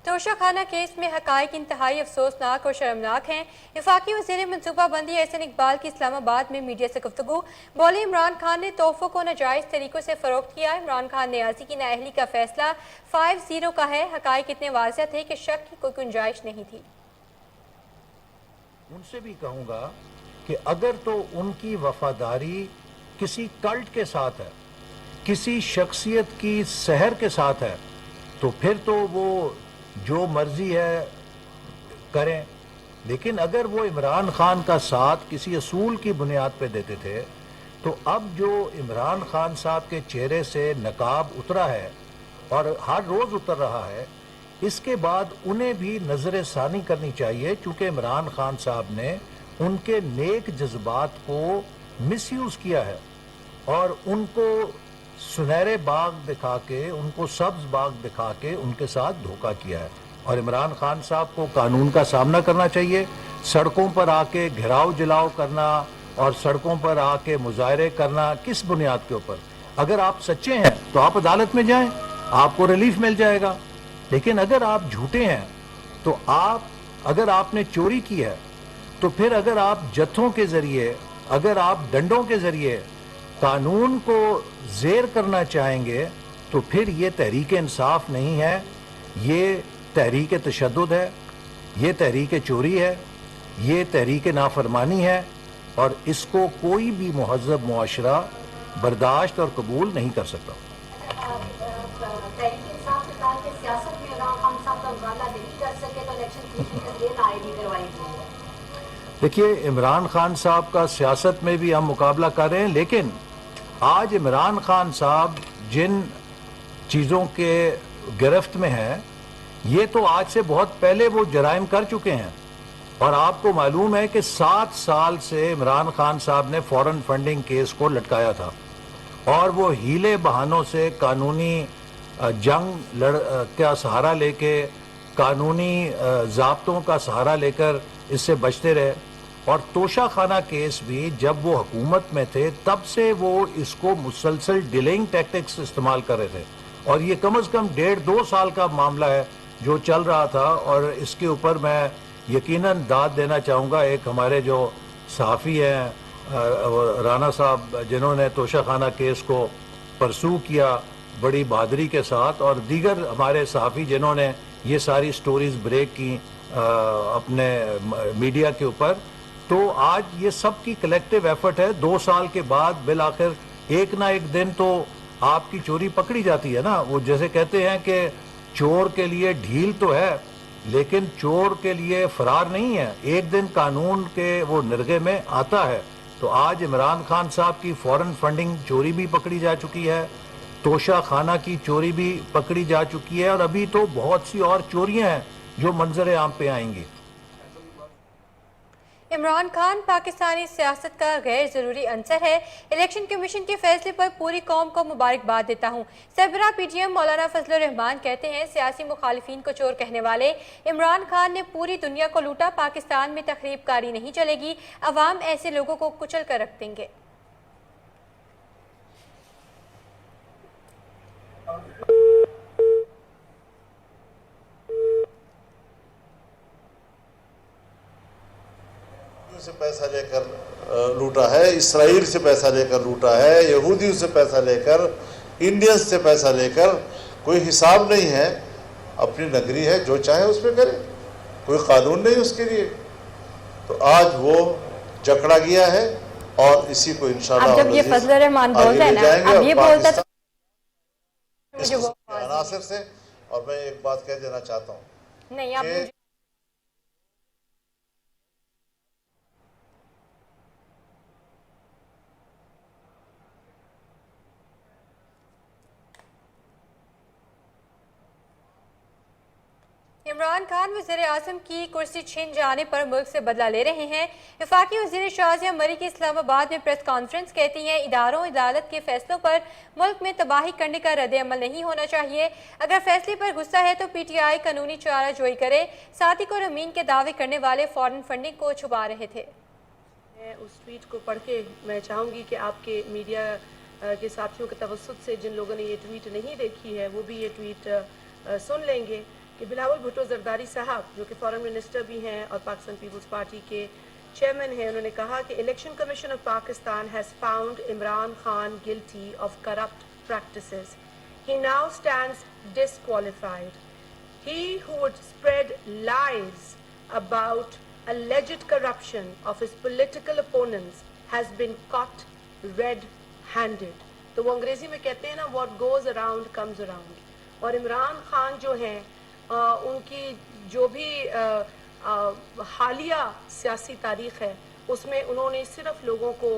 तोशा खाना केस में हकायक इंतहाई अफसोसनाक और शर्मनाक हैं। वफाकी वज़ीर मनसूबा बंदी एहसन इकबाल की इस्लामाबाद में मीडिया से गुफ्तगू। बोले इमरान खान ने तोहफों को नाजायज़ तरीक़ों से फ़रोख्त किया। इमरान खान न्याज़ी की नाअहली का फैसला 5-0 का है। हकायक इतने वाज़ेह थे कि शक की कोई गुंजाइश नहीं थी। उनसे भी कहूँगा कि अगर तो उनकी वफादारी किसी कल्ट के साथ है, किसी शख्सियत की सहर के साथ है, तो फिर तो वो जो मर्जी है करें। लेकिन अगर वो इमरान खान का साथ किसी असूल की बुनियाद पे देते थे, तो अब जो इमरान खान साहब के चेहरे से नकाब उतरा है और हर रोज़ उतर रहा है, इसके बाद उन्हें भी नज़र सानी करनी चाहिए, चूँकि इमरान खान साहब ने उनके नेक जज्बात को मिसयूज़ किया है और उनको सुनहरे बाग दिखा के, उनको सब्ज बाग दिखा के उनके साथ धोखा किया है। और इमरान खान साहब को कानून का सामना करना चाहिए। सड़कों पर आके घेराव जलाव करना और सड़कों पर आके मुजाहरे करना किस बुनियाद के ऊपर? अगर आप सच्चे हैं तो आप अदालत में जाएं, आपको रिलीफ मिल जाएगा। लेकिन अगर आप झूठे हैं तो अगर आपने चोरी की है तो फिर अगर आप जत्थों के ज़रिए, अगर आप डंडों के ज़रिए कानून को ज़ेर करना चाहेंगे तो फिर ये तहरीक इंसाफ नहीं है, ये तहरीक तशद्दुद है, ये तहरीक चोरी है, ये तहरीक नाफरमानी है और इसको कोई भी मुहज़्ज़ब मुआशरा बर्दाश्त और कबूल नहीं कर सकता। देखिए, इमरान खान साहब का सियासत में भी हम मुकाबला कर रहे हैं, लेकिन आज इमरान खान साहब जिन चीज़ों के गिरफ्त में हैं, ये तो आज से बहुत पहले वो जराइम कर चुके हैं। और आपको मालूम है कि 7 साल से इमरान खान साहब ने फॉरेन फंडिंग केस को लटकाया था और वो हीले बहानों से कानूनी जंग का सहारा लेके, कानूनी ज़ाब्तों का सहारा लेकर इससे बचते रहे। और तोशा खाना केस भी जब वो हुकूमत में थे तब से वो इसको मुसलसल डिलेइंग टैक्टिक्स इस्तेमाल कर रहे थे और ये कम से कम 1.5-2 साल का मामला है जो चल रहा था। और इसके ऊपर मैं यकीनन दाद देना चाहूँगा एक हमारे जो सहाफ़ी हैं राना साहब, जिन्होंने तोशा खाना केस को परसू किया बड़ी बहादुरी के साथ, और दीगर हमारे सहाफ़ी जिन्होंने ये सारी स्टोरीज़ ब्रेक की अपने मीडिया के ऊपर। तो आज ये सब की कलेक्टिव एफर्ट है। 2 साल के बाद बिल आखिर एक ना एक दिन तो आपकी चोरी पकड़ी जाती है ना। वो जैसे कहते हैं कि चोर के लिए ढील तो है लेकिन चोर के लिए फरार नहीं है, एक दिन कानून के वो निर्गे में आता है। तो आज इमरान खान साहब की फॉरेन फंडिंग चोरी भी पकड़ी जा चुकी है, तोशा खाना की चोरी भी पकड़ी जा चुकी है और अभी तो बहुत सी और चोरियां हैं जो मंजर आम पे आएंगी। इमरान खान पाकिस्तानी सियासत का गैर ज़रूरी अंसर है। इलेक्शन कमीशन के फैसले पर पूरी कौम को मुबारकबाद देता हूँ। सरबराह PTM मौलाना फजलुर रहमान कहते हैं, सियासी मुखालिफिन को चोर कहने वाले इमरान खान ने पूरी दुनिया को लूटा, पाकिस्तान में तखरीबकारी नहीं चलेगी, अवाम ऐसे लोगों को कुचल कर रख देंगे। से पैसा लेकर लूटा है, इसराइल से पैसा लेकर लूटा है, यहूदियों से पैसा लेकर, इंडियंस से पैसा लेकर, कोई हिसाब नहीं है। अपनी नगरी है, जो चाहे उस पर करे, कोई कानून नहीं उसके लिए। तो आज वो जकड़ा गया है और इसी को इंशाल्लाह जब ये फजलुर रहमान बोलता है ना, अब ये बोलता अनासर से। और मैं एक बात कह देना चाहता हूँ, नहीं आप इमरान खान वज़ीर आज़म की कुर्सी छीन जाने पर मुल्क से बदला ले रहे हैं। वफाकी वज़ीर शाज़िया मरी की इस्लामाबाद में प्रेस कॉन्फ्रेंस कहती हैं इदारों अदालत के फैसलों पर मुल्क में तबाही करने का रद्द अमल नहीं होना चाहिए। अगर फैसले पर गुस्सा है तो PTI कानूनी चारा जोई करे। सादिक और अमीन के दावे करने वाले फॉरेन फंडिंग को छुपा रहे थे। उस ट्वीट को पढ़ के मैं चाहूँगी कि आपके मीडिया के साथियों के तवस्सुत से जिन लोगों ने ये ट्वीट नहीं देखी है वो भी ये ट्वीट सुन लेंगे कि बिलावल भुट्टो जरदारी साहब जो कि फॉरेन मिनिस्टर भी हैं और पाकिस्तान पीपल्स पार्टी के चेयरमैन हैं, उन्होंने कहा कि election commission of Pakistan has found Imran Khan guilty of corrupt practices. He now stands disqualified. He who would spread lies about alleged corruption of his political opponents has been caught red-handed। तो वो अंग्रेजी में कहते हैं ना, what goes around comes around। और इमरान खान जो हैं उनकी जो भी हालिया सियासी तारीख है उसमें उन्होंने सिर्फ लोगों को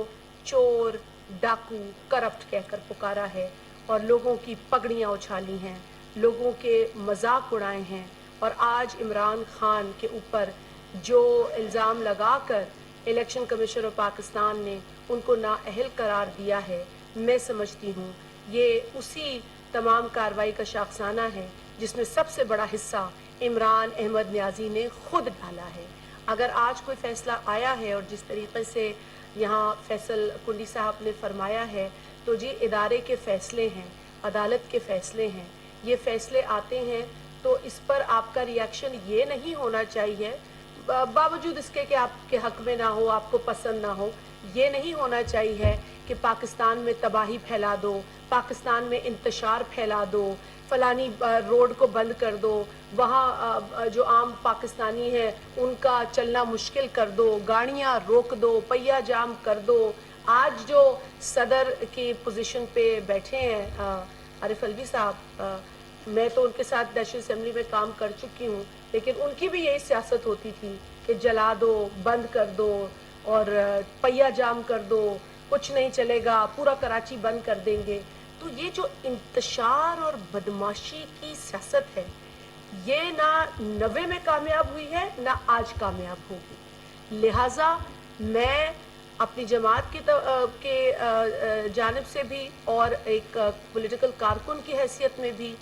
चोर, डाकू, करप्ट कहकर पुकारा है और लोगों की पगड़ियाँ उछाली हैं, लोगों के मजाक उड़ाए हैं। और आज इमरान खान के ऊपर जो इल्ज़ाम लगाकर इलेक्शन कमीशन ऑफ पाकिस्तान ने उनको नाअहल करार दिया है, मैं समझती हूँ ये उसी तमाम कार्रवाई का शाखसाना है जिसमें सबसे बड़ा हिस्सा इमरान अहमद न्याजी ने खुद डाला है। अगर आज कोई फ़ैसला आया है और जिस तरीके से यहाँ फैसल कुंडी साहब ने फरमाया है, तो जी इदारे के फ़ैसले हैं, अदालत के फ़ैसले हैं, ये फ़ैसले आते हैं तो इस पर आपका रिएक्शन ये नहीं होना चाहिए बावजूद इसके कि आपके हक में ना हो, आपको पसंद ना हो, ये नहीं होना चाहिए कि पाकिस्तान में तबाही फैला दो, पाकिस्तान में इंतशार फैला दो, फलानी रोड को बंद कर दो, वहाँ जो आम पाकिस्तानी है उनका चलना मुश्किल कर दो, गाड़ियाँ रोक दो, पहिया जाम कर दो। आज जो सदर की पोजीशन पे बैठे हैं आरिफ अलवी साहब, मैं तो उनके साथ नेशनल असेंबली में काम कर चुकी हूँ, लेकिन उनकी भी यही सियासत होती थी कि जला दो, बंद कर दो और पहिया जाम कर दो, कुछ नहीं चलेगा, पूरा कराची बंद कर देंगे। तो ये जो इंतशार और बदमाशी की सियासत है ये ना 90 में कामयाब हुई है ना आज कामयाब होगी। लिहाजा मैं अपनी जमात के जानिब से भी और एक पॉलिटिकल कारकुन की हैसियत में भी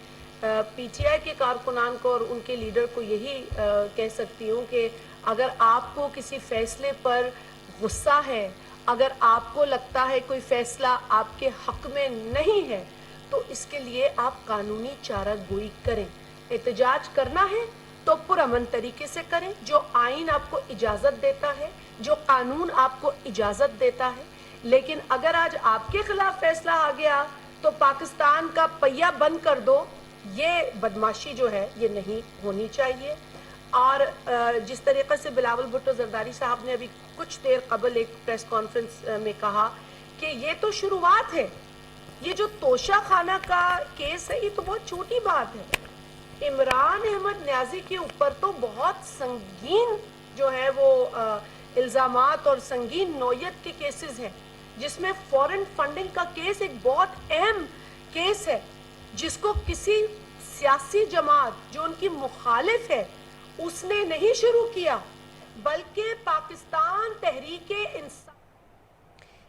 PTI के कारकुनान को और उनके लीडर को यही कह सकती हूँ कि अगर आपको किसी फैसले पर गुस्सा है, अगर आपको लगता है कोई फैसला आपके हक में नहीं है, तो इसके लिए आप कानूनी चारागोई करें। एहतजाज करना है तो पुरअमन तरीके से करें, जो आइन आपको इजाज़त देता है, जो कानून आपको इजाज़त देता है। लेकिन अगर आज आपके खिलाफ फैसला आ गया तो पाकिस्तान का पहिया बंद कर दो, ये बदमाशी जो है ये नहीं होनी चाहिए। और जिस तरीके से बिलावल भुट्टो जरदारी साहब ने अभी कुछ देर कबल एक प्रेस कॉन्फ्रेंस में कहा कि ये तो शुरुआत है, ये जो तोशा खाना का केस है ये तो बहुत छोटी बात है। इमरान अहमद न्याजी के ऊपर तो बहुत संगीन जो है वो इल्ज़ामात और संगीन नौयत के केसेस हैं, जिसमें फॉरेन फंडिंग का केस एक बहुत अहम केस है, जिसको किसी सियासी जमात जो उनकी मुखालिफ है उसने नहीं शुरू किया, बल्कि पाकिस्तान तहरीके इंसाफ।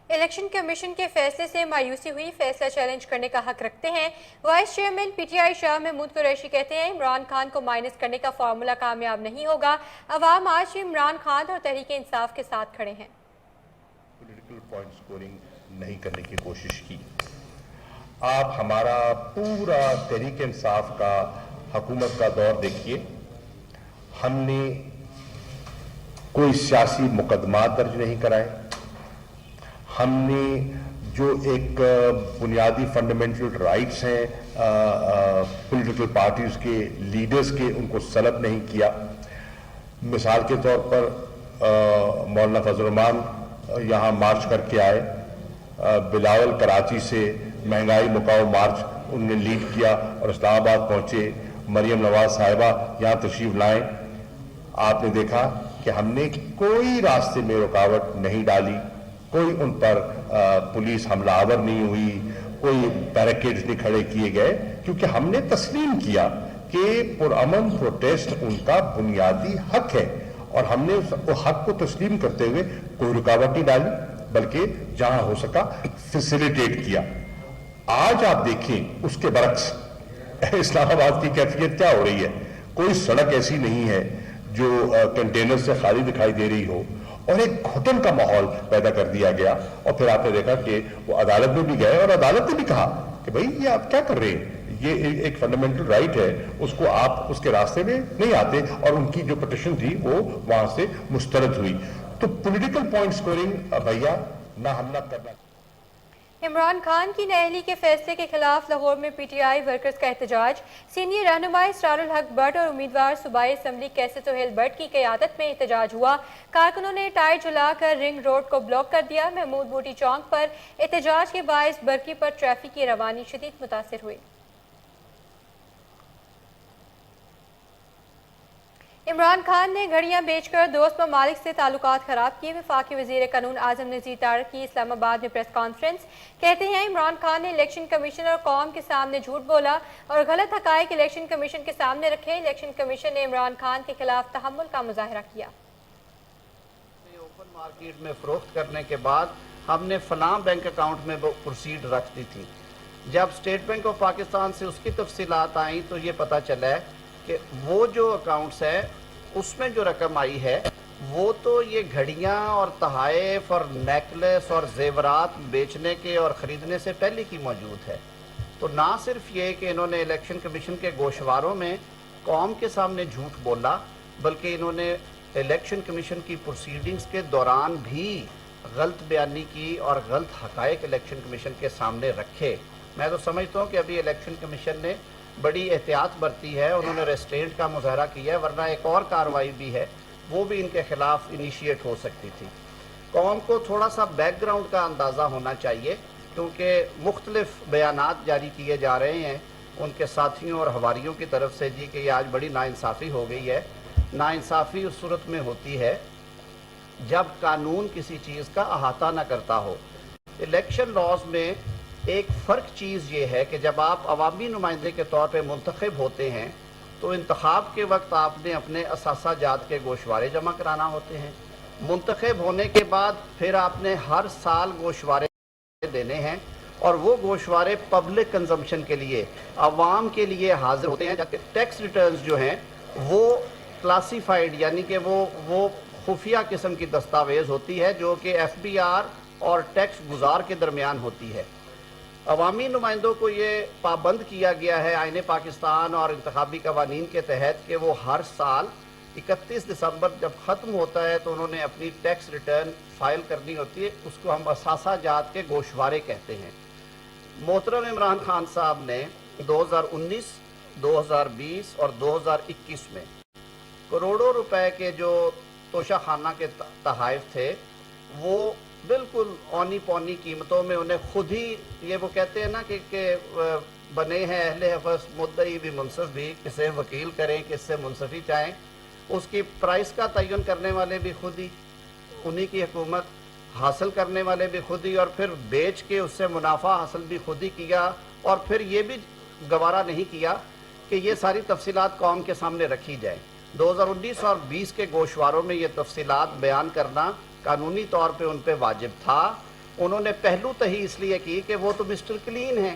इलेक्शन कमीशन के फैसले से मायूसी हुई, फैसला चैलेंज करने का हक रखते हैं। Vice chairman PTI Shah Mahmood Qureshi कहते हैं इमरान खान को माइनस करने का फार्मूला कामयाब नहीं होगा। अवाम आज इमरान खान और तहरीके इंसाफ के साथ खड़े हैं। पॉलिटिकल पॉइंट स्कोरिंग नहीं करने की कोशिश की। आप हमारा पूरा तहरीक इंसाफ का हुकूमत का दौर देखिए, हमने कोई सियासी मुकदमा दर्ज नहीं कराए, हमने जो एक बुनियादी फंडामेंटल राइट्स हैं पॉलिटिकल पार्टीज के लीडर्स के, उनको सलब नहीं किया। मिसाल के तौर पर मौलाना फजल रहमान यहाँ मार्च करके आए, बिलावल कराची से महंगाई मुकाओ मार्च उनने लीड किया और इस्लामाबाद पहुंचे, मरियम नवाज साहिबा यहाँ तशरीफ लाएं। आपने देखा कि हमने कोई रास्ते में रुकावट नहीं डाली, कोई उन पर पुलिस हमलावर नहीं हुई, कोई बैरिकेड्स नहीं खड़े किए गए, क्योंकि हमने तस्लीम किया کہ پرامن پروٹیسٹ ان کا بنیادی حق ہے اور ہم نے اس حق کو تسلیم کرتے ہوئے کوئی رکاوٹ نہیں ڈالی بلکہ جہاں ہو سکا فیسیلیٹیٹ کیا. آج آپ دیکھیں اس کے برعکس اسلام آباد کی کیفیت کیا ہو رہی ہے. کوئی سڑک ایسی نہیں ہے جو کنٹینر سے خالی دکھائی دے رہی ہو اور ایک گھٹن کا ماحول پیدا کر دیا گیا. اور پھر آپ نے دیکھا کہ وہ عدالت میں بھی گئے اور عدالت نے بھی کہا کہ بھئی یہ آپ کیا کر رہے ہیں, یہ ایک فنڈامنٹل رائٹ ہے, اس کو آپ اس کے راستے میں نہیں آتے. اور ان کی جو پٹیشن تھی وہ وہاں سے مسترد ہوئی. تو پولیٹیکل پوائنٹ سکورنگ بھیا نہ حملہ کرنا. عمران خان کی نااہلی کے فیصلے کے خلاف لاہور میں پی ٹی آئی ورکرز کا احتجاج. سینئر رہنما اسرار الحق بٹ اور امیدوار صوبائی اسمبلی کیسے سہیل بٹ کی قیادت میں احتجاج ہوا. کارکنوں نے ٹائر جلا کر رنگ روڈ کو بلاک کر دیا. محمود بوٹی چوک پر احتجاج کے باعث برقی پر ٹریفک کی روانی شدید متاثر ہوئی. عمران خان نے گھڑیاں بیچ کر دوست ممالک سے تعلقات خراب کیے. وفاقی وزیر قانون اعظم نذیر طارق کی اسلام آباد میں پریس کانفرنس. کہتے ہیں عمران خان نے الیکشن کمیشن اور قوم کے سامنے جھوٹ بولا اور غلط حقائق الیکشن کمیشن کے سامنے رکھے. الیکشن کمیشن نے عمران خان کے خلاف تحمل کا مظاہرہ کیا. اوپن مارکیٹ میں فروخت کرنے کے بعد ہم نے فلاں بینک اکاؤنٹ میں پروسیڈ رکھ دی تھی. جب اسٹیٹ بینک آف پاکستان سے اس کی تفصیلات آئیں تو یہ پتہ چلا ہے کہ وہ جو اکاؤنٹس ہے اس میں جو رقم آئی ہے وہ تو یہ گھڑیاں اور تحائف اور نیکلس اور زیورات بیچنے کے اور خریدنے سے پہلے کی موجود ہے. تو نہ صرف یہ کہ انہوں نے الیکشن کمیشن کے گوشواروں میں قوم کے سامنے جھوٹ بولا بلکہ انہوں نے الیکشن کمیشن کی پروسیڈنگز کے دوران بھی غلط بیانی کی اور غلط حقائق الیکشن کمیشن کے سامنے رکھے. میں تو سمجھتا ہوں کہ ابھی الیکشن کمیشن نے بڑی احتیاط برتی ہے, انہوں نے ریسٹرینٹ کا مظاہرہ کیا ہے, ورنہ ایک اور کارروائی بھی ہے وہ بھی ان کے خلاف انیشیٹ ہو سکتی تھی. قوم کو تھوڑا سا بیک گراؤنڈ کا اندازہ ہونا چاہیے کیونکہ مختلف بیانات جاری کیے جا رہے ہیں ان کے ساتھیوں اور حواریوں کی طرف سے جی کہ یہ آج بڑی ناانصافی ہو گئی ہے. ناانصافی اس صورت میں ہوتی ہے جب قانون کسی چیز کا احاطہ نہ کرتا ہو. الیکشن لاز میں ایک فرق چیز یہ ہے کہ جب آپ عوامی نمائندے کے طور پہ منتخب ہوتے ہیں تو انتخاب کے وقت آپ نے اپنے اثاثہ جات کے گوشوارے جمع کرانا ہوتے ہیں. منتخب ہونے کے بعد پھر آپ نے ہر سال گوشوارے دینے ہیں اور وہ گوشوارے پبلک کنزمپشن کے لیے عوام کے لیے حاضر ہوتے ہیں. جبکہ ٹیکس ریٹرنز جو ہیں وہ کلاسیفائیڈ یعنی کہ وہ خفیہ قسم کی دستاویز ہوتی ہے جو کہ ایف بی آر اور ٹیکس گزار کے درمیان ہوتی ہے. عوامی نمائندوں کو یہ پابند کیا گیا ہے آئین پاکستان اور انتخابی قوانین کے تحت کہ وہ ہر سال 31 دسمبر جب ختم ہوتا ہے تو انہوں نے اپنی ٹیکس ریٹرن فائل کرنی ہوتی ہے. اس کو ہم اثاثہ جات کے گوشوارے کہتے ہیں. محترم عمران خان صاحب نے 2019, 2020 اور 2021 میں کروڑوں روپے کے جو توشہ خانہ کے تحائف تھے وہ بالکل اونی پونی قیمتوں میں انہیں خود ہی, یہ وہ کہتے ہیں نا کہ بنے ہیں اہل حفظ مدعی بھی منصف بھی, کسے وکیل کریں کس سے منصفی چاہیں, اس کی پرائس کا تعین کرنے والے بھی خود ہی, انہی کی حکومت, حاصل کرنے والے بھی خود ہی, اور پھر بیچ کے اس سے منافع حاصل بھی خود ہی کیا. اور پھر یہ بھی گوارا نہیں کیا کہ یہ ساری تفصیلات قوم کے سامنے رکھی جائیں. 2019 اور 20 کے گوشواروں میں یہ تفصیلات بیان کرنا قانونی طور پہ ان پہ واجب تھا. انہوں نے پہلو تہی اس لیے کی کہ وہ تو مسٹر کلین ہیں.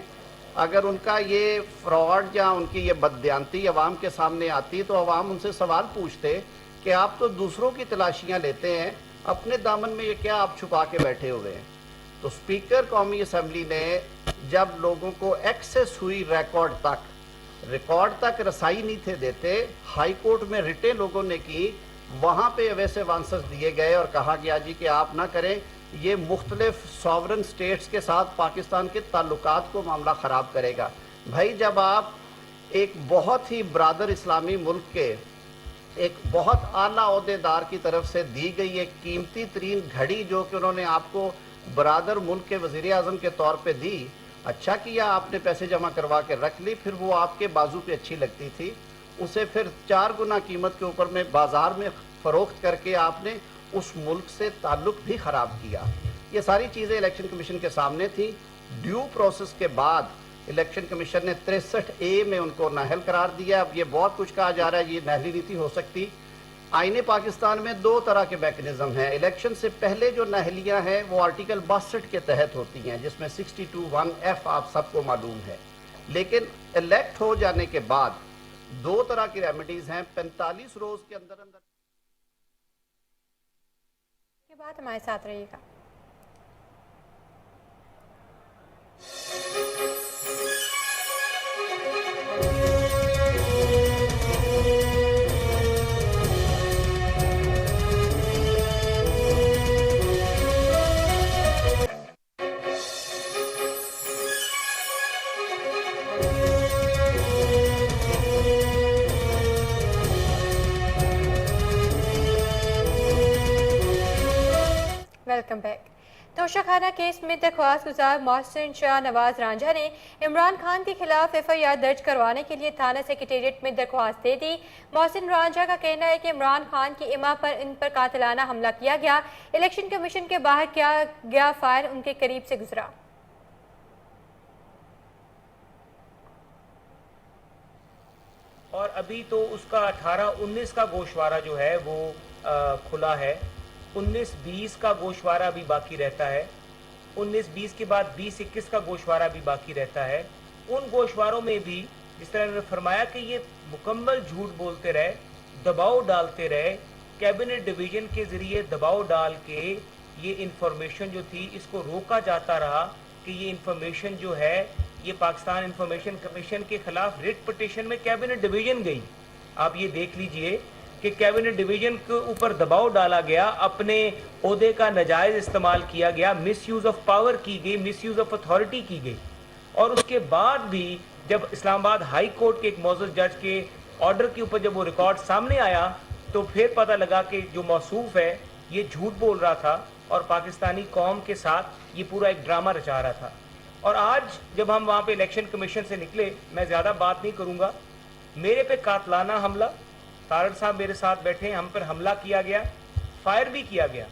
اگر ان کا یہ فراڈ یا ان کی یہ بددیانتی عوام کے سامنے آتی تو عوام ان سے سوال پوچھتے کہ آپ تو دوسروں کی تلاشیاں لیتے ہیں, اپنے دامن میں یہ کیا آپ چھپا کے بیٹھے ہوئے ہیں. تو اسپیکر قومی اسمبلی نے جب لوگوں کو ایکسیس ہوئی ریکارڈ تک رسائی نہیں تھے دیتے, ہائی کورٹ میں ریٹیں لوگوں نے کی, وہاں پہ ایویسو آنسرز دیے گئے اور کہا گیا جی کہ آپ نہ کریں, یہ مختلف ساورن سٹیٹس کے ساتھ پاکستان کے تعلقات کو معاملہ خراب کرے گا. بھائی جب آپ ایک بہت ہی برادر اسلامی ملک کے ایک بہت اعلیٰ عہدیدار کی طرف سے دی گئی ایک قیمتی ترین گھڑی جو کہ انہوں نے آپ کو برادر ملک کے وزیر اعظم کے طور پہ دی, اچھا کیا آپ نے پیسے جمع کروا کے رکھ لی, پھر وہ آپ کے بازو پہ اچھی لگتی تھی, اسے پھر 4 گنا قیمت کے اوپر میں بازار میں فروخت کر کے آپ نے اس ملک سے تعلق بھی خراب کیا. یہ ساری چیزیں الیکشن کمیشن کے سامنے تھی. ڈیو پروسیس کے بعد इलेक्शन कमीशन ने 63A में उनको नाअहल करार दिया। अब ये बहुत कुछ कहा जा रहा है, ये नाअहली नीति हो सकती। आईने पाकिस्तान में 2 तरह के मैकेनिज्म हैं। इलेक्शन से पहले जो नाअहलियाँ हैं वो आर्टिकल 62 के तहत होती हैं, जिसमें 62(1)(f आप सबको मालूम है। लेकिन इलेक्ट हो जाने के बाद 2 तरह की रेमेडीज हैं। 45 रोज के अंदर अंदर के बाद हमारे साथ रहिएगा। Welcome back. तोशाखाना केस में दरख्वास्त गुजार मोहसिन शाह नवाज रांझा ने इमरान खान के खिलाफ FIR दर्ज करवाने के लिए थाना सेक्रेटेरिएट में दरख्वास्त दे दी। मोहसिन रांझा का कहना है कि इमरान खान की इमा पर इन पर कातिलाना हमला किया गया। इलेक्शन कमीशन के बाहर किया गया फायर उनके करीब से गुजरा। और अभी तो उसका 18-19 का गोशवारा जो है वो खुला है। 19-20 का गोशवारा अभी बाकी रहता है। 19-20 के बाद 20-21 का गोशवारा भी बाकी रहता है। उन गोशवारों में भी जिस तरह ने फरमाया कि ये मुकम्मल झूठ बोलते रहे, दबाव डालते रहे, कैबिनेट डिवीजन के जरिए दबाव डाल के ये इंफॉर्मेशन जो थी इसको रोका जाता रहा कि ये इंफॉर्मेशन जो है ये पाकिस्तान इंफॉर्मेशन कमीशन के खिलाफ रिट पिटीशन में कैबिनेट डिवीजन गई। आप ये देख लीजिए कि कैबिनेट डिवीजन के ऊपर दबाव डाला गया, अपने ओहदे का नाजायज इस्तेमाल किया गया, मिसयूज ऑफ पावर की गई, मिसयूज ऑफ अथॉरिटी की गई। और उसके बाद भी जब इस्लामाबाद हाई कोर्ट के एक मौजूद जज के ऑर्डर के ऊपर जब वो रिकॉर्ड सामने आया तो फिर पता लगा कि जो मौसूफ है ये झूठ बोल रहा था और पाकिस्तानी कौम के साथ ये पूरा एक ड्रामा रचा रहा था। और आज जब हम वहाँ पे इलेक्शन कमीशन से निकले, मैं ज़्यादा बात नहीं करूँगा, मेरे पे कातलाना हमला, तारड़ साहब मेरे साथ बैठे, हम पर हमला किया गया, फायर भी किया गया।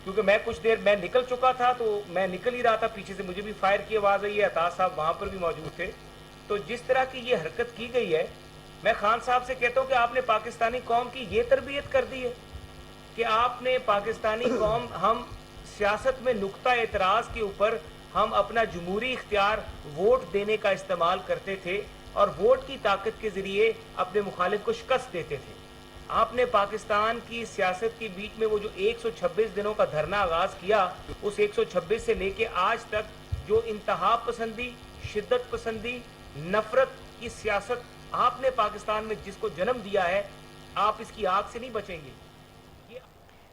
क्योंकि मैं कुछ देर मैं निकल चुका था तो मैं निकल ही रहा था, पीछे से मुझे भी फायर की आवाज़ आई है। अताज साहब वहाँ पर भी मौजूद थे। तो जिस तरह की ये हरकत की गई है, मैं खान साहब से कहता हूँ कि आपने पाकिस्तानी कौम की ये तरबियत कर दी है कि आपने पाकिस्तानी कौम, हम सियासत में नुक्ता एतराज़ के ऊपर हम अपना जमहूरी इख्तियार वोट देने का इस्तेमाल करते थे और वोट की ताकत के ज़रिए अपने मुखालिफ को शिकस्त देते थे। आपने पाकिस्तान की सियासत के बीच में वो जो 126 दिनों का धरना आगाज़ किया, उस 126 से लेके आज तक जो इंतहा पसंदी, शिद्दत पसंदी, नफरत की सियासत आपने पाकिस्तान में जिसको जन्म दिया है, आप इसकी आग से नहीं बचेंगे।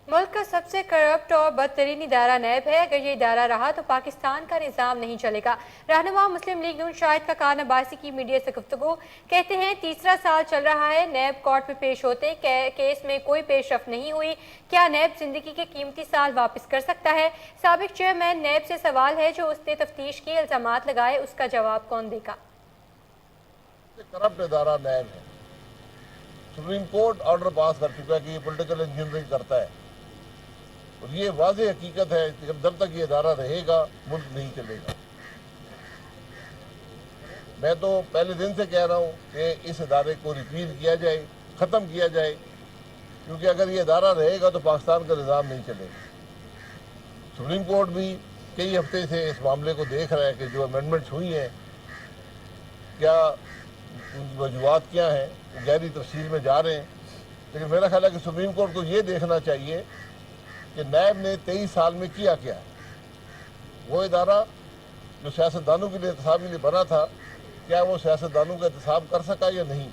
मुल्क का सबसे करप्ट और बदतरीन इदारा नैब है। अगर ये इदारा रहा तो पाकिस्तान का निज़ाम नहीं चलेगा। रहनुमा मुस्लिम लीग नून शाहिद का खान अब्बासी की मीडिया से गुफ्तगू, कहते हैं 3रा साल चल रहा है, नैब कोर्ट में पेश होते केस में कोई पेशरफ नहीं हुई। क्या नैब जिंदगी के कीमती साल वापस कर सकता है? साबिक चेयरमैन नैब से सवाल है, जो उसने तफ्तीश की इल्जामात लगाए, उसका जवाब कौन देगा? करप्ट इदारा नैब है। सुप्रीम कोर्ट ऑर्डर पास कर चुका है कि ये पॉलिटिकल इंजीनियरिंग करता है और ये वाज़ेह हकीकत है कि जब तक ये इदारा रहेगा मुल्क नहीं चलेगा। मैं तो पहले दिन से कह रहा हूँ कि इस इदारे को रिपील किया जाए, ख़त्म किया जाए, क्योंकि अगर ये इदारा रहेगा तो पाकिस्तान का निज़ाम नहीं चलेगा। सुप्रीम कोर्ट भी कई हफ्ते से इस मामले को देख रहा है कि जो अमेंडमेंट्स हुई हैं क्या उनकी वजूहात क्या हैं, वो गहरी तफसील में जा रहे हैं। लेकिन मेरा ख्याल है कि सुप्रीम कोर्ट को ये देखना चाहिए कि नैब ने 23 साल में किया क्या है। वो इदारा जो सियासतदानों के लिए एहतसाब के लिए बना था, क्या वो सियासतदानों का एहतसाब कर सका या नहीं?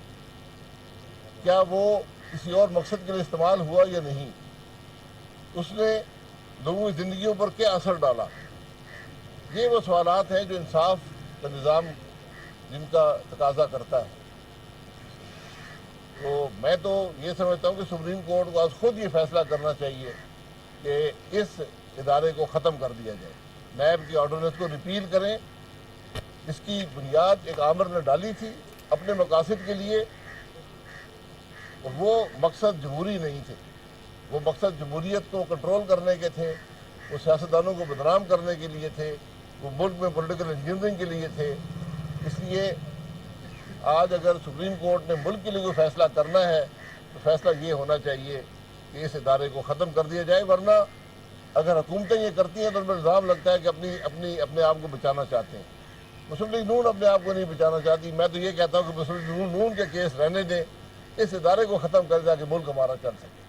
क्या वो किसी और मकसद के लिए इस्तेमाल हुआ या नहीं? उसने लोगों की ज़िंदगियों पर क्या असर डाला? ये वो सवालात हैं जो इंसाफ का निज़ाम जिनका तकाजा करता है। तो मैं तो ये समझता हूँ कि सुप्रीम कोर्ट को आज खुद ये फैसला करना चाहिए कि इस इदारे को ख़त्म कर दिया जाए, नैब की ऑर्डिनेंस को रिपील करें। इसकी बुनियाद एक आमिर ने डाली थी अपने मकासद के लिए, और वो मकसद जमहूरी नहीं थे, वो मकसद जमहूरियत को कंट्रोल करने के थे, वो सियासतदानों को बदनाम करने के लिए थे, वो मुल्क में पॉलिटिकल इंजीनियरिंग के लिए थे। اس لیے آج اگر سپریم کورٹ نے ملک کے لیے کوئی فیصلہ کرنا ہے تو فیصلہ یہ ہونا چاہیے کہ اس ادارے کو ختم کر دیا جائے، ورنہ اگر حکومتیں یہ کرتی ہیں تو ان پر الزام لگتا ہے کہ اپنے آپ کو بچانا چاہتے ہیں۔ مسلم لیگ نون اپنے آپ کو نہیں بچانا چاہتی۔ میں تو یہ کہتا ہوں کہ مسلم لیگ نون کے کیس رہنے دیں، اس ادارے کو ختم کر دیں کہ ملک ہمارا چل سکے۔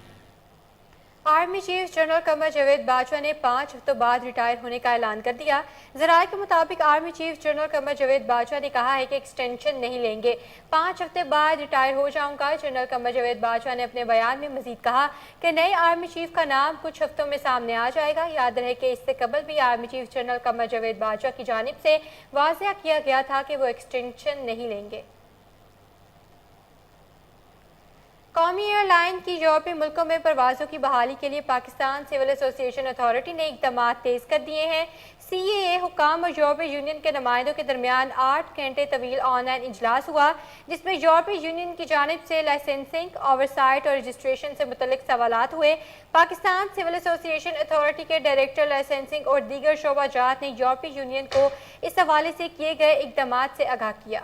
Army chief general Qamar Javed Bajwa نے 5 ہفتوں بعد ریٹائر ہونے کا اعلان کر دیا۔ ذرائع کے مطابق army chief general Qamar Javed Bajwa نے کہا ہے کہ ایکسٹینشن نہیں لیں گے، 5 ہفتے بعد ریٹائر ہو جاؤں گا۔ جنرل قمر جاوید باجوہ نے اپنے بیان میں مزید کہا کہ نئے آرمی چیف کا نام کچھ ہفتوں میں سامنے آ جائے گا۔ یاد رہے کہ اس سے قبل بھی army chief general Qamar Javed Bajwa کی جانب سے واضح کیا گیا تھا کہ وہ ایکسٹینشن نہیں لیں گے۔ قومی ایئر لائن کی یورپی ملکوں میں پروازوں کی بحالی کے لیے پاکستان سول ایسوسی ایشن اتھارٹی نے اقدامات تیز کر دیے ہیں۔ سی اے اے حکام اور یورپی یونین کے نمائندوں کے درمیان 8 گھنٹے طویل آن لائن اجلاس ہوا، جس میں یورپی یونین کی جانب سے لائسنسنگ، اوورسائٹ اور رجسٹریشن سے متعلق سوالات ہوئے۔ پاکستان سول ایسوسی ایشن اتھارٹی کے ڈائریکٹر لائسنسنگ اور دیگر شعبہ جات نے یورپی یونین کو اس حوالے سے کیے گئے اقدامات سے آگاہ کیا۔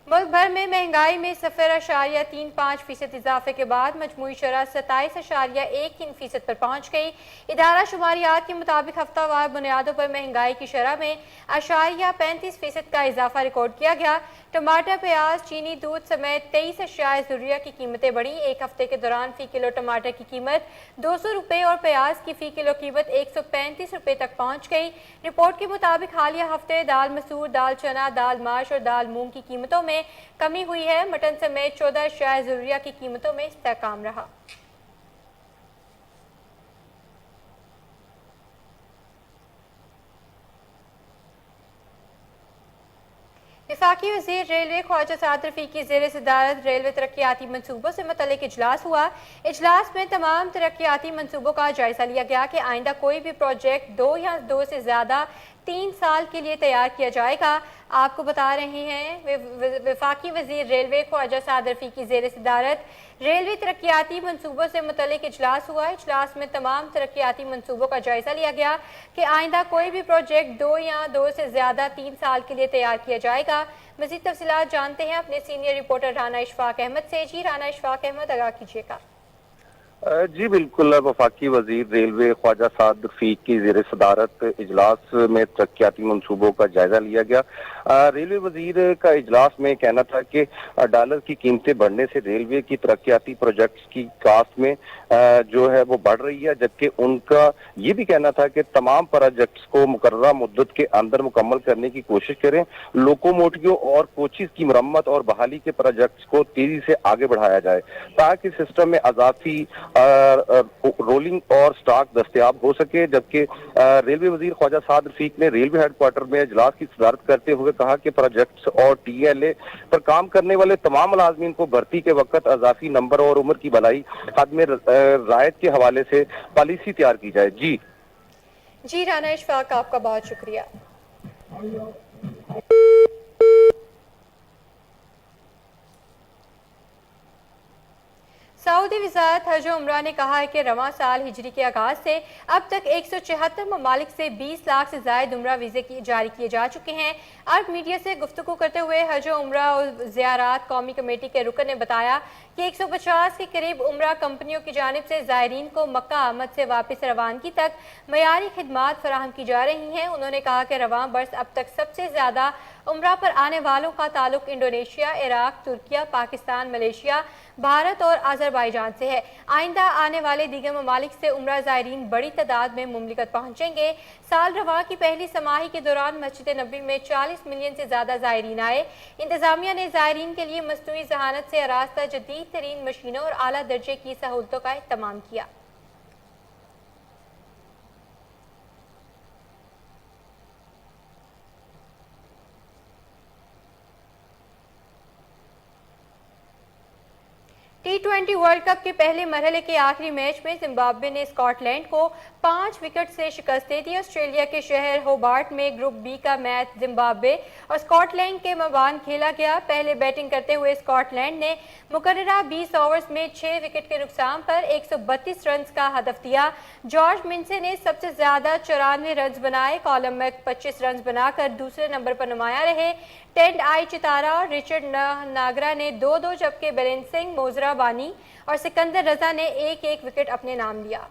ملک بھر میں مہنگائی میں 0.35% اضافے کے بعد مجموعی شرح 27.13% پر پہنچ گئی۔ ادارہ شماریات کے مطابق ہفتہ وار بنیادوں پر مہنگائی کی شرح میں 0.35% کا اضافہ ریکارڈ کیا گیا۔ ٹماٹر، پیاز، چینی، دودھ سمیت 23 اشیاء ضروریہ کی قیمتیں بڑھیں۔ ایک ہفتے کے دوران فی کلو ٹماٹر کی قیمت 200 روپے اور پیاز کی فی کلو قیمت 135 روپے تک پہنچ گئی۔ رپورٹ کے مطابق حالیہ ہفتے دال مسور، دال چنا، دال ماش اور دال مونگ کی قیمتوں میں کمی ہوئی ہے۔ مٹن سمیت 14 اشیاء ضروریہ کی قیمتوں میں استحکام رہا۔ وفاقی وزیر ریلوے خواجہ سعد رفیق کی زیر صدارت ریلوے ترقیاتی منصوبوں سے متعلق اجلاس ہوا۔ اجلاس میں تمام ترقیاتی منصوبوں کا جائزہ لیا گیا کہ آئندہ کوئی بھی پروجیکٹ 2 یا 2 سے زیادہ 3 سال کے لیے تیار کیا جائے گا۔ آپ کو بتا رہے ہیں وفاقی وزیر ریلوے خواجہ سعد رفیق کی زیر صدارت ریلوے ترقیاتی منصوبوں سے متعلق اجلاس ہوا۔ اجلاس میں تمام ترقیاتی منصوبوں کا جائزہ لیا گیا کہ آئندہ کوئی بھی پروجیکٹ 2 یا 2 سے زیادہ 3 سال کے لیے تیار کیا جائے گا۔ مزید تفصیلات جانتے ہیں اپنے سینئر رپورٹر رانا اشفاق احمد سے۔ جی رانا اشفاق احمد، آگاہ کیجیے گا۔ جی بالکل، وفاقی وزیر ریلوے خواجہ سعد رفیق کی زیر صدارت اجلاس میں ترقیاتی منصوبوں کا جائزہ لیا گیا۔ ریلوے وزیر کا اجلاس میں کہنا تھا کہ ڈالر کی قیمتیں بڑھنے سے ریلوے کی ترقیاتی پروجیکٹس کی کاسٹ میں جو ہے وہ بڑھ رہی ہے، جبکہ ان کا یہ بھی کہنا تھا کہ تمام پروجیکٹس کو مقررہ مدت کے اندر مکمل کرنے کی کوشش کریں۔ لوکوموٹیو اور کوچز کی مرمت اور بحالی کے پروجیکٹس کو تیزی سے آگے بڑھایا جائے تاکہ سسٹم میں اضافی رولنگ اور سٹاک دستیاب ہو سکے۔ جبکہ ریلوے وزیر خواجہ سعد رفیق نے ریلوے ہیڈ کوارٹر میں اجلاس کی صدارت کرتے ہوئے کہا کہ پروجیکٹس اور ٹی ایل اے پر کام کرنے والے تمام ملازمین کو بھرتی کے وقت اضافی نمبر اور عمر کی بھلائی عدم رعایت کے حوالے سے پالیسی تیار کی جائے۔ جی رانا اشفاق، آپ کا بہت شکریہ۔ سعودی وزارت حج و عمرہ نے کہا ہے کہ رواں سال ہجری کے آغاز سے اب تک 174 ممالک سے 20 لاکھ سے زائد عمرہ ویزے جاری کیے جا چکے ہیں۔ عرب میڈیا سے گفتگو کرتے ہوئے حج و عمرہ اور زیارات قومی کمیٹی کے رکن نے بتایا کہ 150 کے قریب عمرہ کمپنیوں کی جانب سے زائرین کو مکہ آمد سے واپس روانگی تک معیاری خدمات فراہم کی جا رہی ہیں۔ انہوں نے کہا کہ رواں برس اب تک سب سے زیادہ عمرہ پر آنے والوں کا تعلق انڈونیشیا، عراق، ترکیہ، پاکستان، ملیشیا، بھارت اور آذربائیجان سے ہے۔ آئندہ آنے والے دیگر ممالک سے عمرہ زائرین بڑی تعداد میں مملکت پہنچیں گے۔ سال رواں کی پہلی سماحی کے دوران مسجد نبوی میں 40 ملین سے زیادہ زائرین آئے۔ انتظامیہ نے زائرین کے لیے مصنوعی ذہانت سے آراستہ جدید ترین مشینوں اور اعلیٰ درجے کی سہولتوں کا اہتمام کیا۔ ٹی T20 वर्ल्ड कप के पहले मरहले के आखिरी मैच में जिम्बाब्वे ने स्कॉटलैंड को 5 विकेट से शिकस्त दे दी। ऑस्ट्रेलिया के शहर होबार्ट में ग्रुप बी का मैच जिम्बाब्वे और स्कॉटलैंड के मबान खेला गया। पहले बैटिंग करते हुए स्कॉटलैंड ने मुकर्ररा 20 ओवर्स में 6 विकेट के नुकसान पर 132 रन का हदफ दिया। जॉर्ज मिन्से ने सबसे ज्यादा 94 रन बनाए। कॉलम में 25 रन बनाकर दूसरे नंबर पर नुमाया रहे। टेंड आई चितारा और रिचर्ड नागरा ने 2-2 जबकि बेरेन सिंह, मोजरा बानी और सिकंदर रजा ने 1-1 विकेट अपने नाम लिया।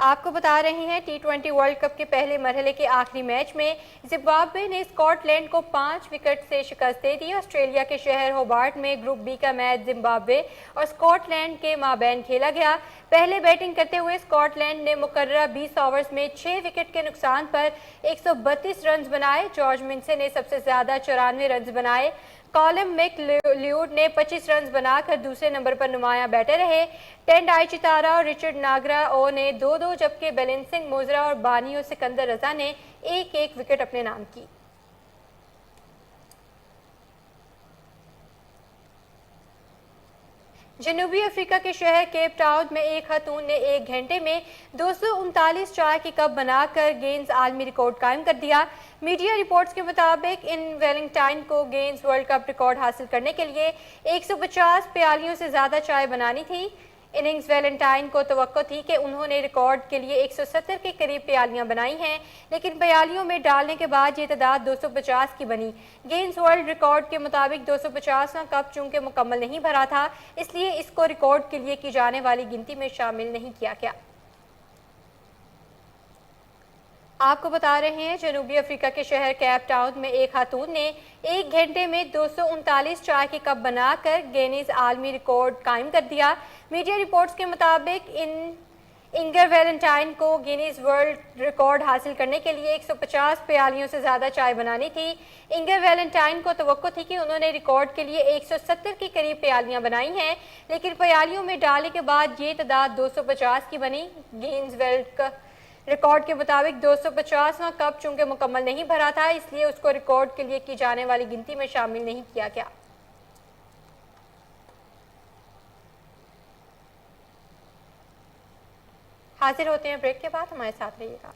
आपको बता रहे हैं T20 वर्ल्ड कप के पहले मरहले के आखिरी मैच में जिम्बाब्वे ने स्कॉटलैंड को 5 विकेट से शिकस्त दे दी। ऑस्ट्रेलिया के शहर होबार्ट में ग्रुप बी का मैच जिम्बाब्वे और स्कॉटलैंड के माबैन खेला गया। पहले बैटिंग करते हुए स्कॉटलैंड ने मुकर्ररा 20 ओवर्स में 6 विकेट के नुकसान पर 132 रन बनाए। जॉर्ज मिन्से ने सबसे ज्यादा 94 रन बनाए। कॉलम मैकलियोड ने 25 रन बनाकर दूसरे नंबर पर नुमाया बैटर रहे। टेंड आई चितारा और रिचर्ड नागरा ने 2-2 जबकि बेरेन सिंह, मोजरा और बानी और सिकंदर रजा ने 1-1 विकेट अपने नाम की। जनूबी अफ्रीका के शहर केप टाउन में एक खातून ने 1 घंटे में 239 चाय के कप बनाकर गिनीज आलमी रिकॉर्ड कायम कर दिया। मीडिया रिपोर्ट्स के मुताबिक इन वैलेंटाइन को गिनीज वर्ल्ड कप रिकॉर्ड हासिल करने के लिए 150 प्यालियों से ज्यादा चाय बनानी थी। इनिंग्स वैलेंटाइन को तवक्को थी कि उन्होंने रिकॉर्ड के लिए 170 के करीब प्यालियां बनाई हैं, लेकिन प्यालियों में डालने के बाद ये तादाद 250 की बनी। गिनीज वर्ल्ड रिकॉर्ड के मुताबिक 250वां कप चूंकि मुकम्मल नहीं भरा था, इसलिए इसको रिकॉर्ड के लिए की जाने वाली गिनती में शामिल नहीं किया गया। आपको बता रहे हैं जनूबी अफ्रीका के शहर केप टाउन में एक खातून ने 1 घंटे में 239 चाय के कप बनाकर गिनीज आलमी रिकॉर्ड कायम कर दिया। मीडिया रिपोर्ट्स के मुताबिक इंगर वैलेंटाइन को गिनीज वर्ल्ड रिकॉर्ड हासिल करने के लिए 150 प्यालियों से ज़्यादा चाय बनानी थी। इंगर वैलेंटाइन को तवक्को थी कि उन्होंने रिकॉर्ड के लिए 170 के करीब प्यालियां बनाई हैं, लेकिन प्यालियों में डालने के बाद ये तादाद 250 की बनी। गिनीज वर्ल्ड रिकॉर्ड के मुताबिक 250वां कप चूंकि मुकम्मल नहीं भरा था, इसलिए उसको रिकॉर्ड के लिए की जाने वाली गिनती में शामिल नहीं किया गया। हाजिर होते हैं ब्रेक के बाद, हमारे साथ रहिएगा।